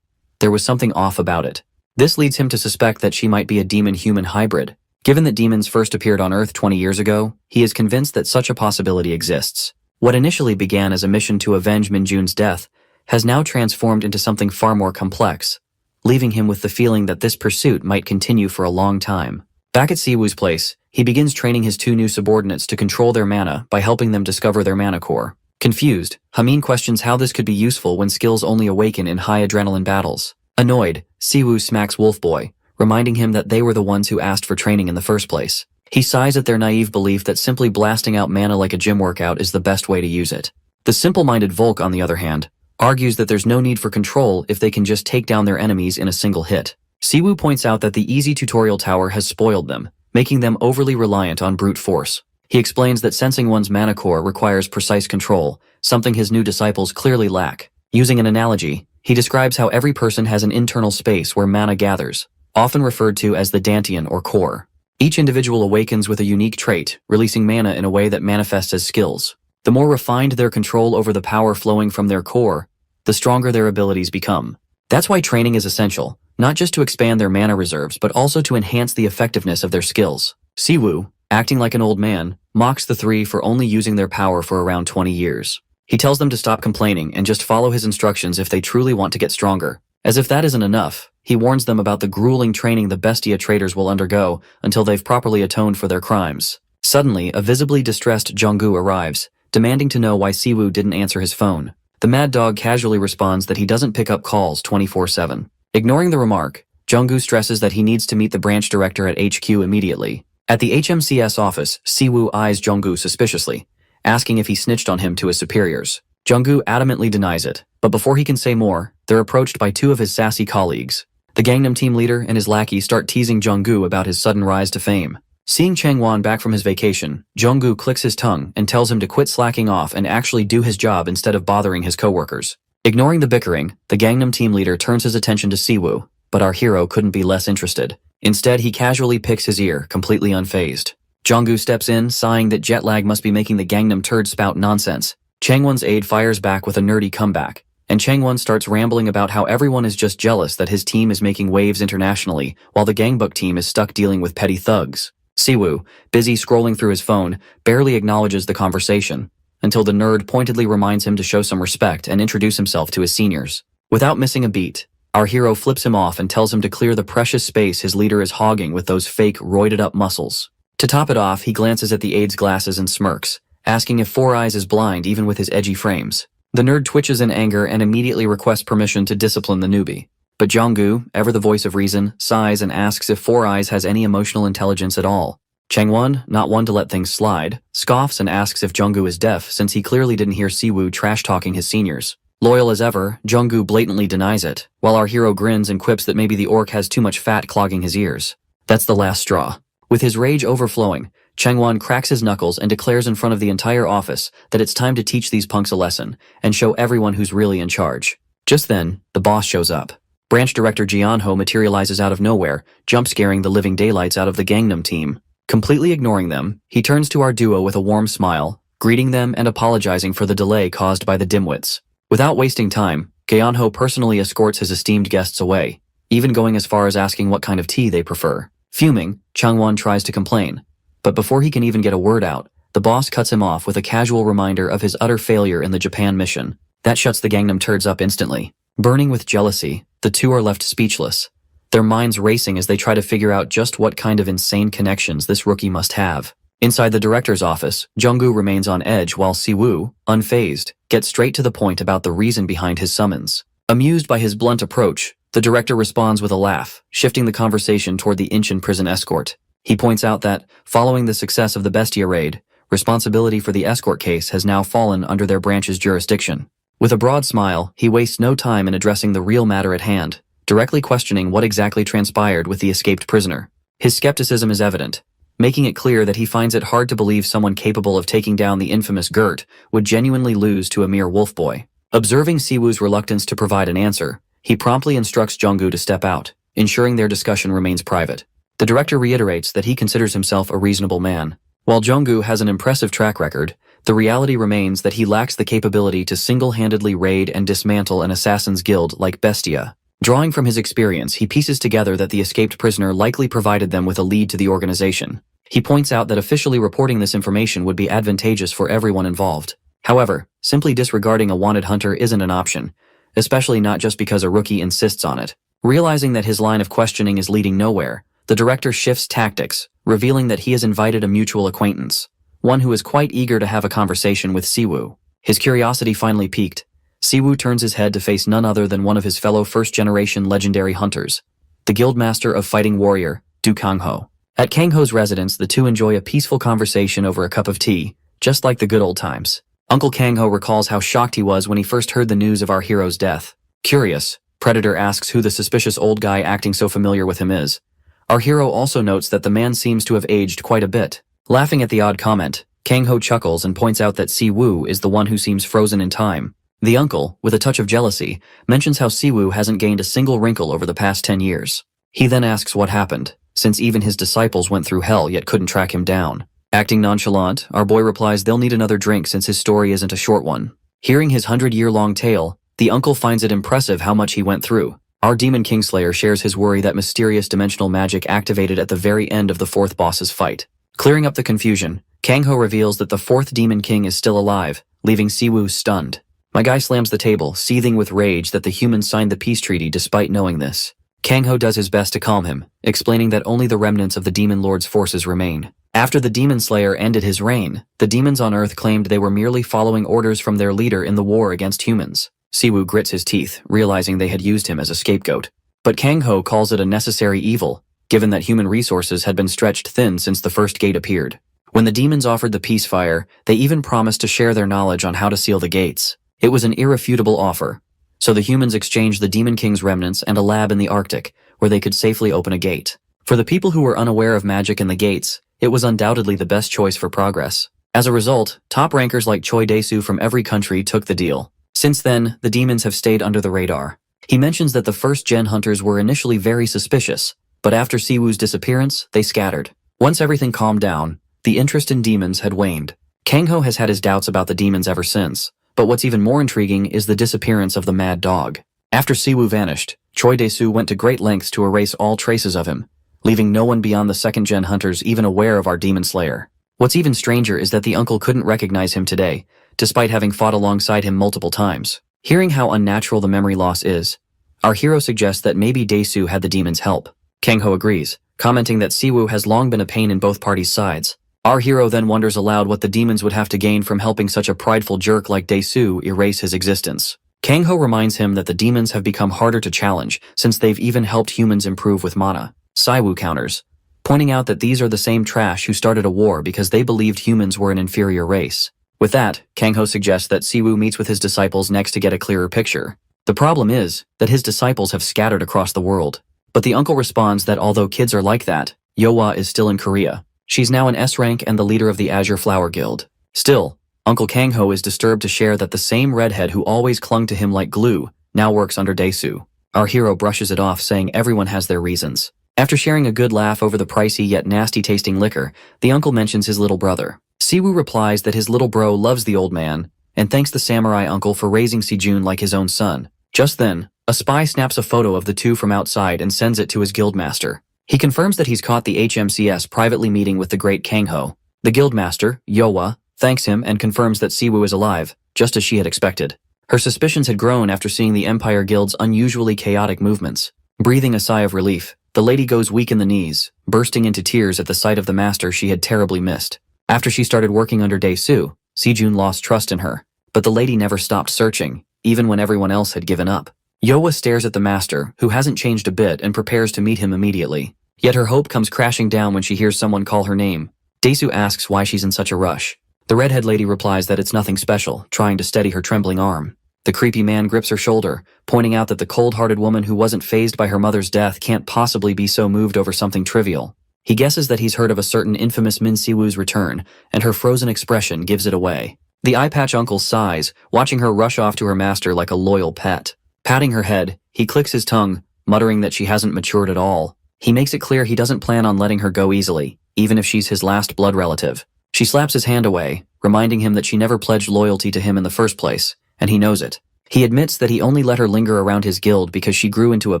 Speaker 1: there was something off about it. This leads him to suspect that she might be a demon-human hybrid. Given that demons first appeared on Earth 20 years ago, he is convinced that such a possibility exists. What initially began as a mission to avenge Minjun's death has now transformed into something far more complex, leaving him with the feeling that this pursuit might continue for a long time. Back at Siwoo's place, he begins training his two new subordinates to control their mana by helping them discover their mana core. Confused, Hamin questions how this could be useful when skills only awaken in high adrenaline battles. Annoyed, Siwoo smacks Wolfboy, reminding him that they were the ones who asked for training in the first place. He sighs at their naive belief that simply blasting out mana like a gym workout is the best way to use it. The simple-minded Volk, on the other hand, argues that there's no need for control if they can just take down their enemies in a single hit. Siwoo points out that the easy tutorial tower has spoiled them, making them overly reliant on brute force. He explains that sensing one's mana core requires precise control, something his new disciples clearly lack. Using an analogy, he describes how every person has an internal space where mana gathers, often referred to as the dantian or core. Each individual awakens with a unique trait, releasing mana in a way that manifests as skills. The more refined their control over the power flowing from their core, the stronger their abilities become. That's why training is essential, not just to expand their mana reserves but also to enhance the effectiveness of their skills. Siwoo, acting like an old man, mocks the three for only using their power for around 20 years. He tells them to stop complaining and just follow his instructions if they truly want to get stronger. As if that isn't enough, he warns them about the grueling training the Bestia traders will undergo until they've properly atoned for their crimes. Suddenly, a visibly distressed Jonggu arrives, demanding to know why Siwoo didn't answer his phone. The Mad Dog casually responds that he doesn't pick up calls 24/7. Ignoring the remark, Jonggu stresses that he needs to meet the branch director at HQ immediately. At the HMCS office, Siwoo eyes Jonggu suspiciously, asking if he snitched on him to his superiors. Jonggu adamantly denies it, but before he can say more, they're approached by two of his sassy colleagues. The Gangnam team leader and his lackey start teasing Jonggu about his sudden rise to fame. Seeing Changwon back from his vacation, Jonggu clicks his tongue and tells him to quit slacking off and actually do his job instead of bothering his coworkers. Ignoring the bickering, the Gangnam team leader turns his attention to Siwoo, but our hero couldn't be less interested. Instead, he casually picks his ear, completely unfazed. Jonggu steps in, sighing that jet lag must be making the Gangnam turd spout nonsense. Changwon's aide fires back with a nerdy comeback, and Changwon starts rambling about how everyone is just jealous that his team is making waves internationally, while the Gangbuk team is stuck dealing with petty thugs. Siwoo, busy scrolling through his phone, barely acknowledges the conversation, until the nerd pointedly reminds him to show some respect and introduce himself to his seniors. Without missing a beat, our hero flips him off and tells him to clear the precious space his leader is hogging with those fake, roided-up muscles. To top it off, he glances at the aide's glasses and smirks, asking if Four Eyes is blind even with his edgy frames. The nerd twitches in anger and immediately requests permission to discipline the newbie. But Jonggu, ever the voice of reason, sighs and asks if Four Eyes has any emotional intelligence at all. Changwon, not one to let things slide, scoffs and asks if Jonggu is deaf since he clearly didn't hear Siwoo trash-talking his seniors. Loyal as ever, Jonggu blatantly denies it, while our hero grins and quips that maybe the orc has too much fat clogging his ears. That's the last straw. With his rage overflowing, Changwon cracks his knuckles and declares in front of the entire office that it's time to teach these punks a lesson and show everyone who's really in charge. Just then, the boss shows up. Branch Director Jianho materializes out of nowhere, jump-scaring the living daylights out of the Gangnam team. Completely ignoring them, he turns to our duo with a warm smile, greeting them and apologizing for the delay caused by the dimwits. Without wasting time, Jianho personally escorts his esteemed guests away, even going as far as asking what kind of tea they prefer. Fuming, Changwon tries to complain, but before he can even get a word out, the boss cuts him off with a casual reminder of his utter failure in the Japan mission. That shuts the Gangnam turds up instantly. Burning with jealousy, the two are left speechless, their minds racing as they try to figure out just what kind of insane connections this rookie must have. Inside the director's office, Jonggu remains on edge while Siwoo, unfazed, gets straight to the point about the reason behind his summons. Amused by his blunt approach, the director responds with a laugh, shifting the conversation toward the Incheon prison escort. He points out that, following the success of the Bestia raid, responsibility for the escort case has now fallen under their branch's jurisdiction. With a broad smile, he wastes no time in addressing the real matter at hand, directly questioning what exactly transpired with the escaped prisoner. His skepticism is evident, making it clear that he finds it hard to believe someone capable of taking down the infamous Gert would genuinely lose to a mere wolf boy. Observing Siwoo's reluctance to provide an answer, he promptly instructs Jonggu to step out, ensuring their discussion remains private. The director reiterates that he considers himself a reasonable man. While Jonggu has an impressive track record, the reality remains that he lacks the capability to single-handedly raid and dismantle an assassin's guild like Bestia. Drawing from his experience, he pieces together that the escaped prisoner likely provided them with a lead to the organization. He points out that officially reporting this information would be advantageous for everyone involved. However, simply disregarding a wanted hunter isn't an option, especially not just because a rookie insists on it. Realizing that his line of questioning is leading nowhere, the director shifts tactics, revealing that he has invited a mutual acquaintance, one who is quite eager to have a conversation with Siwoo. His curiosity finally piqued. Siwoo turns his head to face none other than one of his fellow first-generation legendary hunters, the Guildmaster of Fighting Warrior, Du Kangho. At Kangho's residence, the two enjoy a peaceful conversation over a cup of tea, just like the good old times. Uncle Kangho recalls how shocked he was when he first heard the news of our hero's death. Curious, Predator asks who the suspicious old guy acting so familiar with him is. Our hero also notes that the man seems to have aged quite a bit. Laughing at the odd comment, Kangho chuckles and points out that Siwoo is the one who seems frozen in time. The uncle, with a touch of jealousy, mentions how Siwoo hasn't gained a single wrinkle over the past 10 years. He then asks what happened, since even his disciples went through hell yet couldn't track him down. Acting nonchalant, our boy replies they'll need another drink since his story isn't a short one. Hearing his 100-year-long tale, the uncle finds it impressive how much he went through. Our Demon Kingslayer shares his worry that mysterious dimensional magic activated at the very end of the fourth boss's fight. Clearing up the confusion, Kangho reveals that the fourth Demon King is still alive, leaving Siwoo stunned. My guy slams the table, seething with rage that the humans signed the peace treaty despite knowing this. Kangho does his best to calm him, explaining that only the remnants of the Demon Lord's forces remain. After the Demon Slayer ended his reign, the demons on Earth claimed they were merely following orders from their leader in the war against humans. Siwoo grits his teeth, realizing they had used him as a scapegoat. But Kangho calls it a necessary evil, given that human resources had been stretched thin since the first gate appeared. When the demons offered the peace fire, they even promised to share their knowledge on how to seal the gates. It was an irrefutable offer. So the humans exchanged the Demon King's remnants and a lab in the Arctic, where they could safely open a gate. For the people who were unaware of magic in the gates, it was undoubtedly the best choice for progress. As a result, top rankers like Choi Dae-soo from every country took the deal. Since then, the demons have stayed under the radar. He mentions that the first-gen hunters were initially very suspicious, but after Siwoo's disappearance, they scattered. Once everything calmed down, the interest in demons had waned. Kangho has had his doubts about the demons ever since, but what's even more intriguing is the disappearance of the mad dog. After Siwoo vanished, Choi Dae-soo went to great lengths to erase all traces of him, leaving no one beyond the second-gen hunters even aware of our Demon Slayer. What's even stranger is that the uncle couldn't recognize him today, despite having fought alongside him multiple times. Hearing how unnatural the memory loss is, our hero suggests that maybe Dae-soo had the demon's help. Kangho agrees, commenting that Siwoo has long been a pain in both parties' sides. Our hero then wonders aloud what the demons would have to gain from helping such a prideful jerk like Dae-soo erase his existence. Kangho reminds him that the demons have become harder to challenge since they've even helped humans improve with mana. Siwoo counters, pointing out that these are the same trash who started a war because they believed humans were an inferior race. With that, Kangho suggests that Siwoo meets with his disciples next to get a clearer picture. The problem is that his disciples have scattered across the world. But the uncle responds that although kids are like that, Yohwa is still in Korea. She's now an S rank and the leader of the Azure Flower Guild. Still, Uncle Kangho is disturbed to share that the same redhead who always clung to him like glue now works under Dae-soo. Our hero brushes it off, saying everyone has their reasons. After sharing a good laugh over the pricey yet nasty-tasting liquor, the uncle mentions his little brother. Siwoo replies that his little bro loves the old man, and thanks the samurai uncle for raising Sejun like his own son. Just then, a spy snaps a photo of the two from outside and sends it to his guildmaster. He confirms that he's caught the HMCS privately meeting with the great Kangho. The guildmaster, Yohwa, thanks him and confirms that Siwoo is alive, just as she had expected. Her suspicions had grown after seeing the Empire Guild's unusually chaotic movements. Breathing a sigh of relief, the lady goes weak in the knees, bursting into tears at the sight of the master she had terribly missed. After she started working under Dae-soo, Sejun lost trust in her, but the lady never stopped searching, even when everyone else had given up. Yohwa stares at the master, who hasn't changed a bit, and prepares to meet him immediately. Yet her hope comes crashing down when she hears someone call her name. Dae-soo asks why she's in such a rush. The redhead lady replies that it's nothing special, trying to steady her trembling arm. The creepy man grips her shoulder, pointing out that the cold-hearted woman who wasn't fazed by her mother's death can't possibly be so moved over something trivial. He guesses that he's heard of a certain infamous Min Siwoo's return, and her frozen expression gives it away. The eye-patch uncle sighs, watching her rush off to her master like a loyal pet. Patting her head, he clicks his tongue, muttering that she hasn't matured at all. He makes it clear he doesn't plan on letting her go easily, even if she's his last blood relative. She slaps his hand away, reminding him that she never pledged loyalty to him in the first place, and he knows it. He admits that he only let her linger around his guild because she grew into a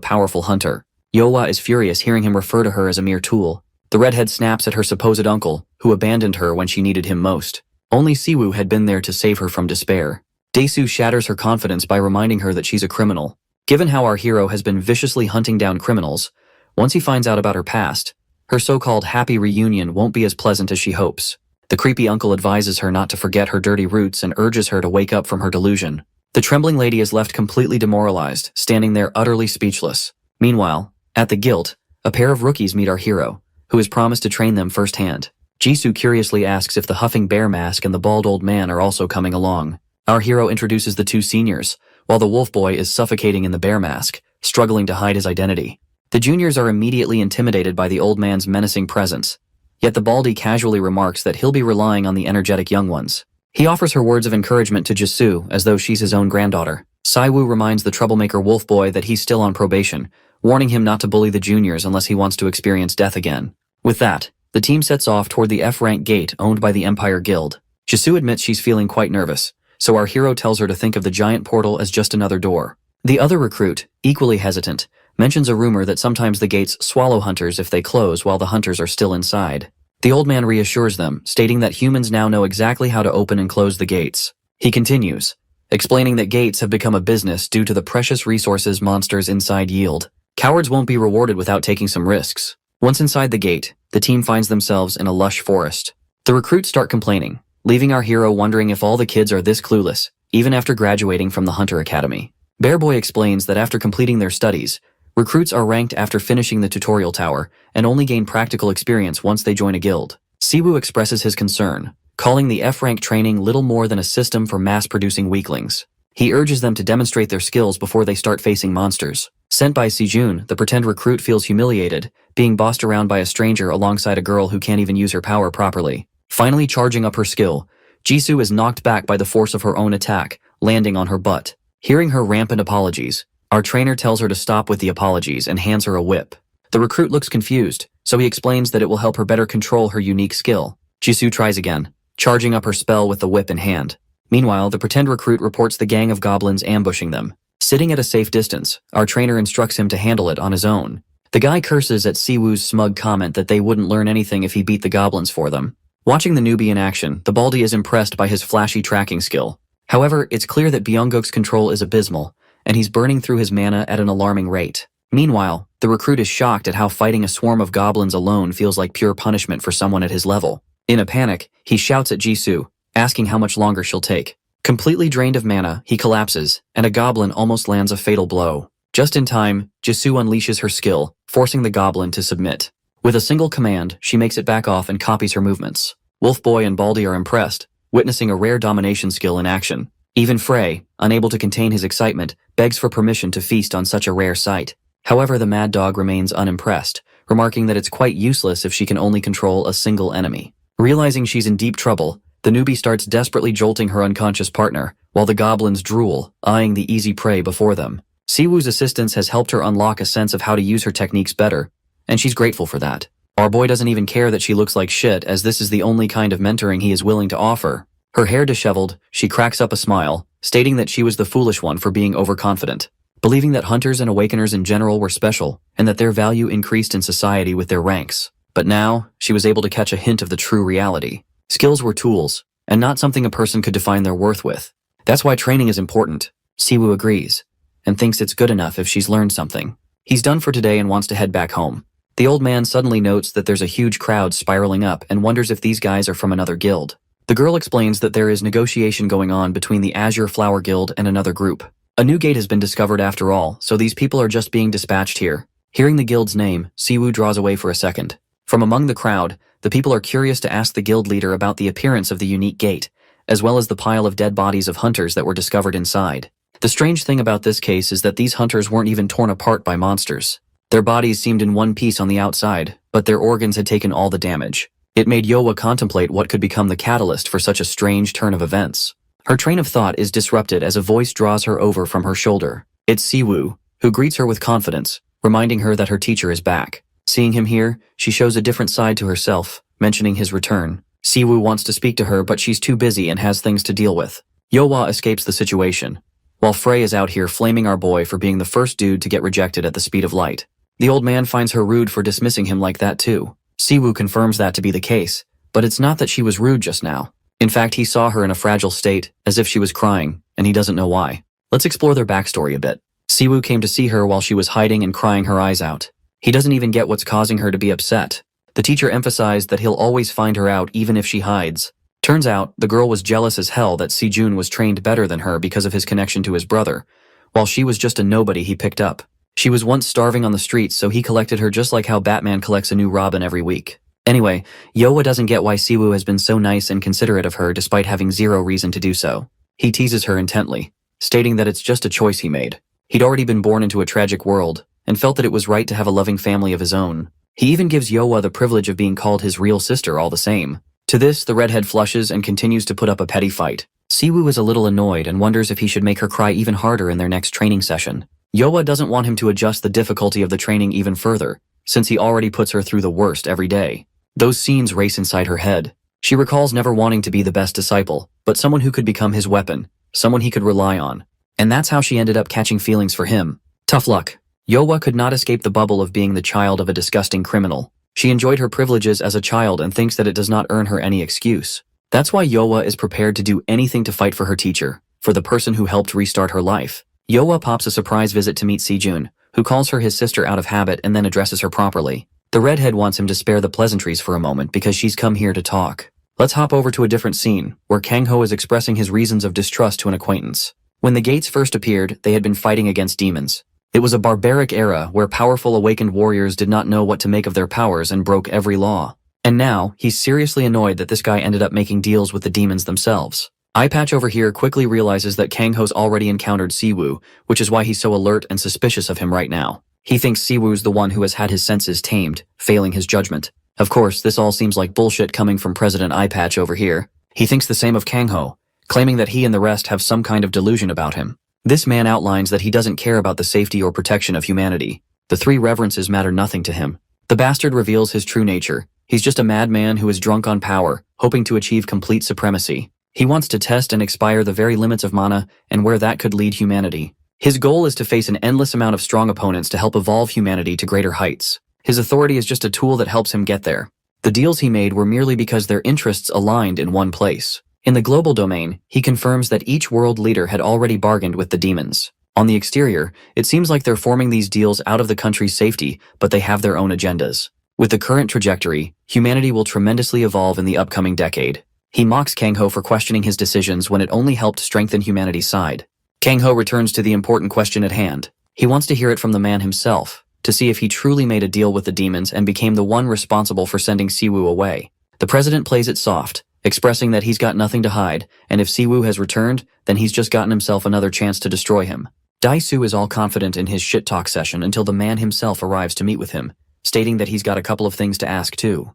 Speaker 1: powerful hunter. Yowa is furious hearing him refer to her as a mere tool. The redhead snaps at her supposed uncle, who abandoned her when she needed him most. Only Siwoo had been there to save her from despair. Daesu shatters her confidence by reminding her that she's a criminal. Given how our hero has been viciously hunting down criminals, once he finds out about her past, her so-called happy reunion won't be as pleasant as she hopes. The creepy uncle advises her not to forget her dirty roots and urges her to wake up from her delusion. The trembling lady is left completely demoralized, standing there utterly speechless. Meanwhile, at the guild, a pair of rookies meet our hero, who has promised to train them firsthand. Jisoo curiously asks if the huffing bear mask and the bald old man are also coming along. Our hero introduces the two seniors, while the wolf boy is suffocating in the bear mask, struggling to hide his identity. The juniors are immediately intimidated by the old man's menacing presence, yet the baldy casually remarks that he'll be relying on the energetic young ones. He offers her words of encouragement to Jisoo as though she's his own granddaughter. Siwoo reminds the troublemaker wolf boy that he's still on probation, warning him not to bully the juniors unless he wants to experience death again. With that, the team sets off toward the F-rank gate owned by the Empire Guild. Jisoo admits she's feeling quite nervous, so our hero tells her to think of the giant portal as just another door. The other recruit, equally hesitant, mentions a rumor that sometimes the gates swallow hunters if they close while the hunters are still inside. The old man reassures them, stating that humans now know exactly how to open and close the gates. He continues, explaining that gates have become a business due to the precious resources monsters inside yield. Cowards won't be rewarded without taking some risks. Once inside the gate, the team finds themselves in a lush forest. The recruits start complaining, leaving our hero wondering if all the kids are this clueless, even after graduating from the Hunter Academy. Bear Boy explains that after completing their studies, recruits are ranked after finishing the tutorial tower and only gain practical experience once they join a guild. Siwoo expresses his concern, calling the F-rank training little more than a system for mass-producing weaklings. He urges them to demonstrate their skills before they start facing monsters. Sent by Sejun, the pretend recruit feels humiliated, being bossed around by a stranger alongside a girl who can't even use her power properly. Finally charging up her skill, Jisoo is knocked back by the force of her own attack, landing on her butt. Hearing her rampant apologies, our trainer tells her to stop with the apologies and hands her a whip. The recruit looks confused, so he explains that it will help her better control her unique skill. Jisoo tries again, charging up her spell with the whip in hand. Meanwhile, the pretend recruit reports the gang of goblins ambushing them. Sitting at a safe distance, our trainer instructs him to handle it on his own. The guy curses at Siwoo's smug comment that they wouldn't learn anything if he beat the goblins for them. Watching the newbie in action, the baldy is impressed by his flashy tracking skill. However, it's clear that Byunguk's control is abysmal, and he's burning through his mana at an alarming rate. Meanwhile, the recruit is shocked at how fighting a swarm of goblins alone feels like pure punishment for someone at his level. In a panic, he shouts at Jisoo, asking how much longer she'll take. Completely drained of mana, he collapses, and a goblin almost lands a fatal blow. Just in time, Jisoo unleashes her skill, forcing the goblin to submit. With a single command, she makes it back off and copies her movements. Wolf Boy and Baldy are impressed, witnessing a rare domination skill in action. Even Frey, unable to contain his excitement, begs for permission to feast on such a rare sight. However, the mad dog remains unimpressed, remarking that it's quite useless if she can only control a single enemy. Realizing she's in deep trouble, the newbie starts desperately jolting her unconscious partner, while the goblins drool, eyeing the easy prey before them. Siwoo's assistance has helped her unlock a sense of how to use her techniques better, and she's grateful for that. Our boy doesn't even care that she looks like shit, as this is the only kind of mentoring he is willing to offer. Her hair disheveled, she cracks up a smile, stating that she was the foolish one for being overconfident. Believing that hunters and awakeners in general were special, and that their value increased in society with their ranks. But now, she was able to catch a hint of the true reality. Skills were tools, and not something a person could define their worth with. That's why training is important. Siwoo agrees, and thinks it's good enough if she's learned something. He's done for today and wants to head back home. The old man suddenly notes that there's a huge crowd spiraling up and wonders if these guys are from another guild. The girl explains that there is negotiation going on between the Azure Flower Guild and another group. A new gate has been discovered after all, so these people are just being dispatched here. Hearing the guild's name, Siwoo draws away for a second. From among the crowd, the people are curious to ask the guild leader about the appearance of the unique gate, as well as the pile of dead bodies of hunters that were discovered inside. The strange thing about this case is that these hunters weren't even torn apart by monsters. Their bodies seemed in one piece on the outside, but their organs had taken all the damage. It made Yowa contemplate what could become the catalyst for such a strange turn of events. Her train of thought is disrupted as a voice draws her over from her shoulder. It's Siwoo, who greets her with confidence, reminding her that her teacher is back. Seeing him here, she shows a different side to herself, mentioning his return. Siwoo wants to speak to her, but she's too busy and has things to deal with. Yowa escapes the situation, while Frey is out here flaming our boy for being the first dude to get rejected at the speed of light. The old man finds her rude for dismissing him like that too. Siwoo confirms that to be the case, but it's not that she was rude just now. In fact, he saw her in a fragile state, as if she was crying, and he doesn't know why. Let's explore their backstory a bit. Siwoo came to see her while she was hiding and crying her eyes out. He doesn't even get what's causing her to be upset. The teacher emphasized that he'll always find her out even if she hides. Turns out, the girl was jealous as hell that Sejun was trained better than her because of his connection to his brother, while she was just a nobody he picked up. She was once starving on the streets, so he collected her just like how Batman collects a new Robin every week. Anyway, Yoa doesn't get why Siwoo has been so nice and considerate of her despite having zero reason to do so. He teases her intently, stating that it's just a choice he made. He'd already been born into a tragic world, and felt that it was right to have a loving family of his own. He even gives Yoa the privilege of being called his real sister all the same. To this, the redhead flushes and continues to put up a petty fight. Siwoo is a little annoyed and wonders if he should make her cry even harder in their next training session. Yoa doesn't want him to adjust the difficulty of the training even further, since he already puts her through the worst every day. Those scenes race inside her head. She recalls never wanting to be the best disciple, but someone who could become his weapon, someone he could rely on. And that's how she ended up catching feelings for him. Tough luck. Yoa could not escape the bubble of being the child of a disgusting criminal. She enjoyed her privileges as a child and thinks that it does not earn her any excuse. That's why Yoa is prepared to do anything to fight for her teacher, for the person who helped restart her life. Yoa pops a surprise visit to meet Sejun, who calls her his sister out of habit and then addresses her properly. The redhead wants him to spare the pleasantries for a moment because she's come here to talk. Let's hop over to a different scene, where Kang-ho is expressing his reasons of distrust to an acquaintance. When the gates first appeared, they had been fighting against demons. It was a barbaric era where powerful awakened warriors did not know what to make of their powers and broke every law. And now, he's seriously annoyed that this guy ended up making deals with the demons themselves. Eyepatch over here quickly realizes that Kang-ho's already encountered Siwoo, which is why he's so alert and suspicious of him right now. He thinks Siwoo's the one who has had his senses tamed, failing his judgment. Of course, this all seems like bullshit coming from President Eyepatch over here. He thinks the same of Kang-ho, claiming that he and the rest have some kind of delusion about him. This man outlines that he doesn't care about the safety or protection of humanity. The three reverences matter nothing to him. The bastard reveals his true nature. He's just a madman who is drunk on power, hoping to achieve complete supremacy. He wants to test and expire the very limits of mana and where that could lead humanity. His goal is to face an endless amount of strong opponents to help evolve humanity to greater heights. His authority is just a tool that helps him get there. The deals he made were merely because their interests aligned in one place. In the global domain, he confirms that each world leader had already bargained with the demons. On the exterior, it seems like they're forming these deals out of the country's safety, but they have their own agendas. With the current trajectory, humanity will tremendously evolve in the upcoming decade. He mocks Kang-ho for questioning his decisions when it only helped strengthen humanity's side. Kang-ho returns to the important question at hand. He wants to hear it from the man himself, to see if he truly made a deal with the demons and became the one responsible for sending Siwoo away. The president plays it soft, expressing that he's got nothing to hide, and if Siwoo has returned, then he's just gotten himself another chance to destroy him. Dai-Su is all confident in his shit talk session until the man himself arrives to meet with him, stating that he's got a couple of things to ask too.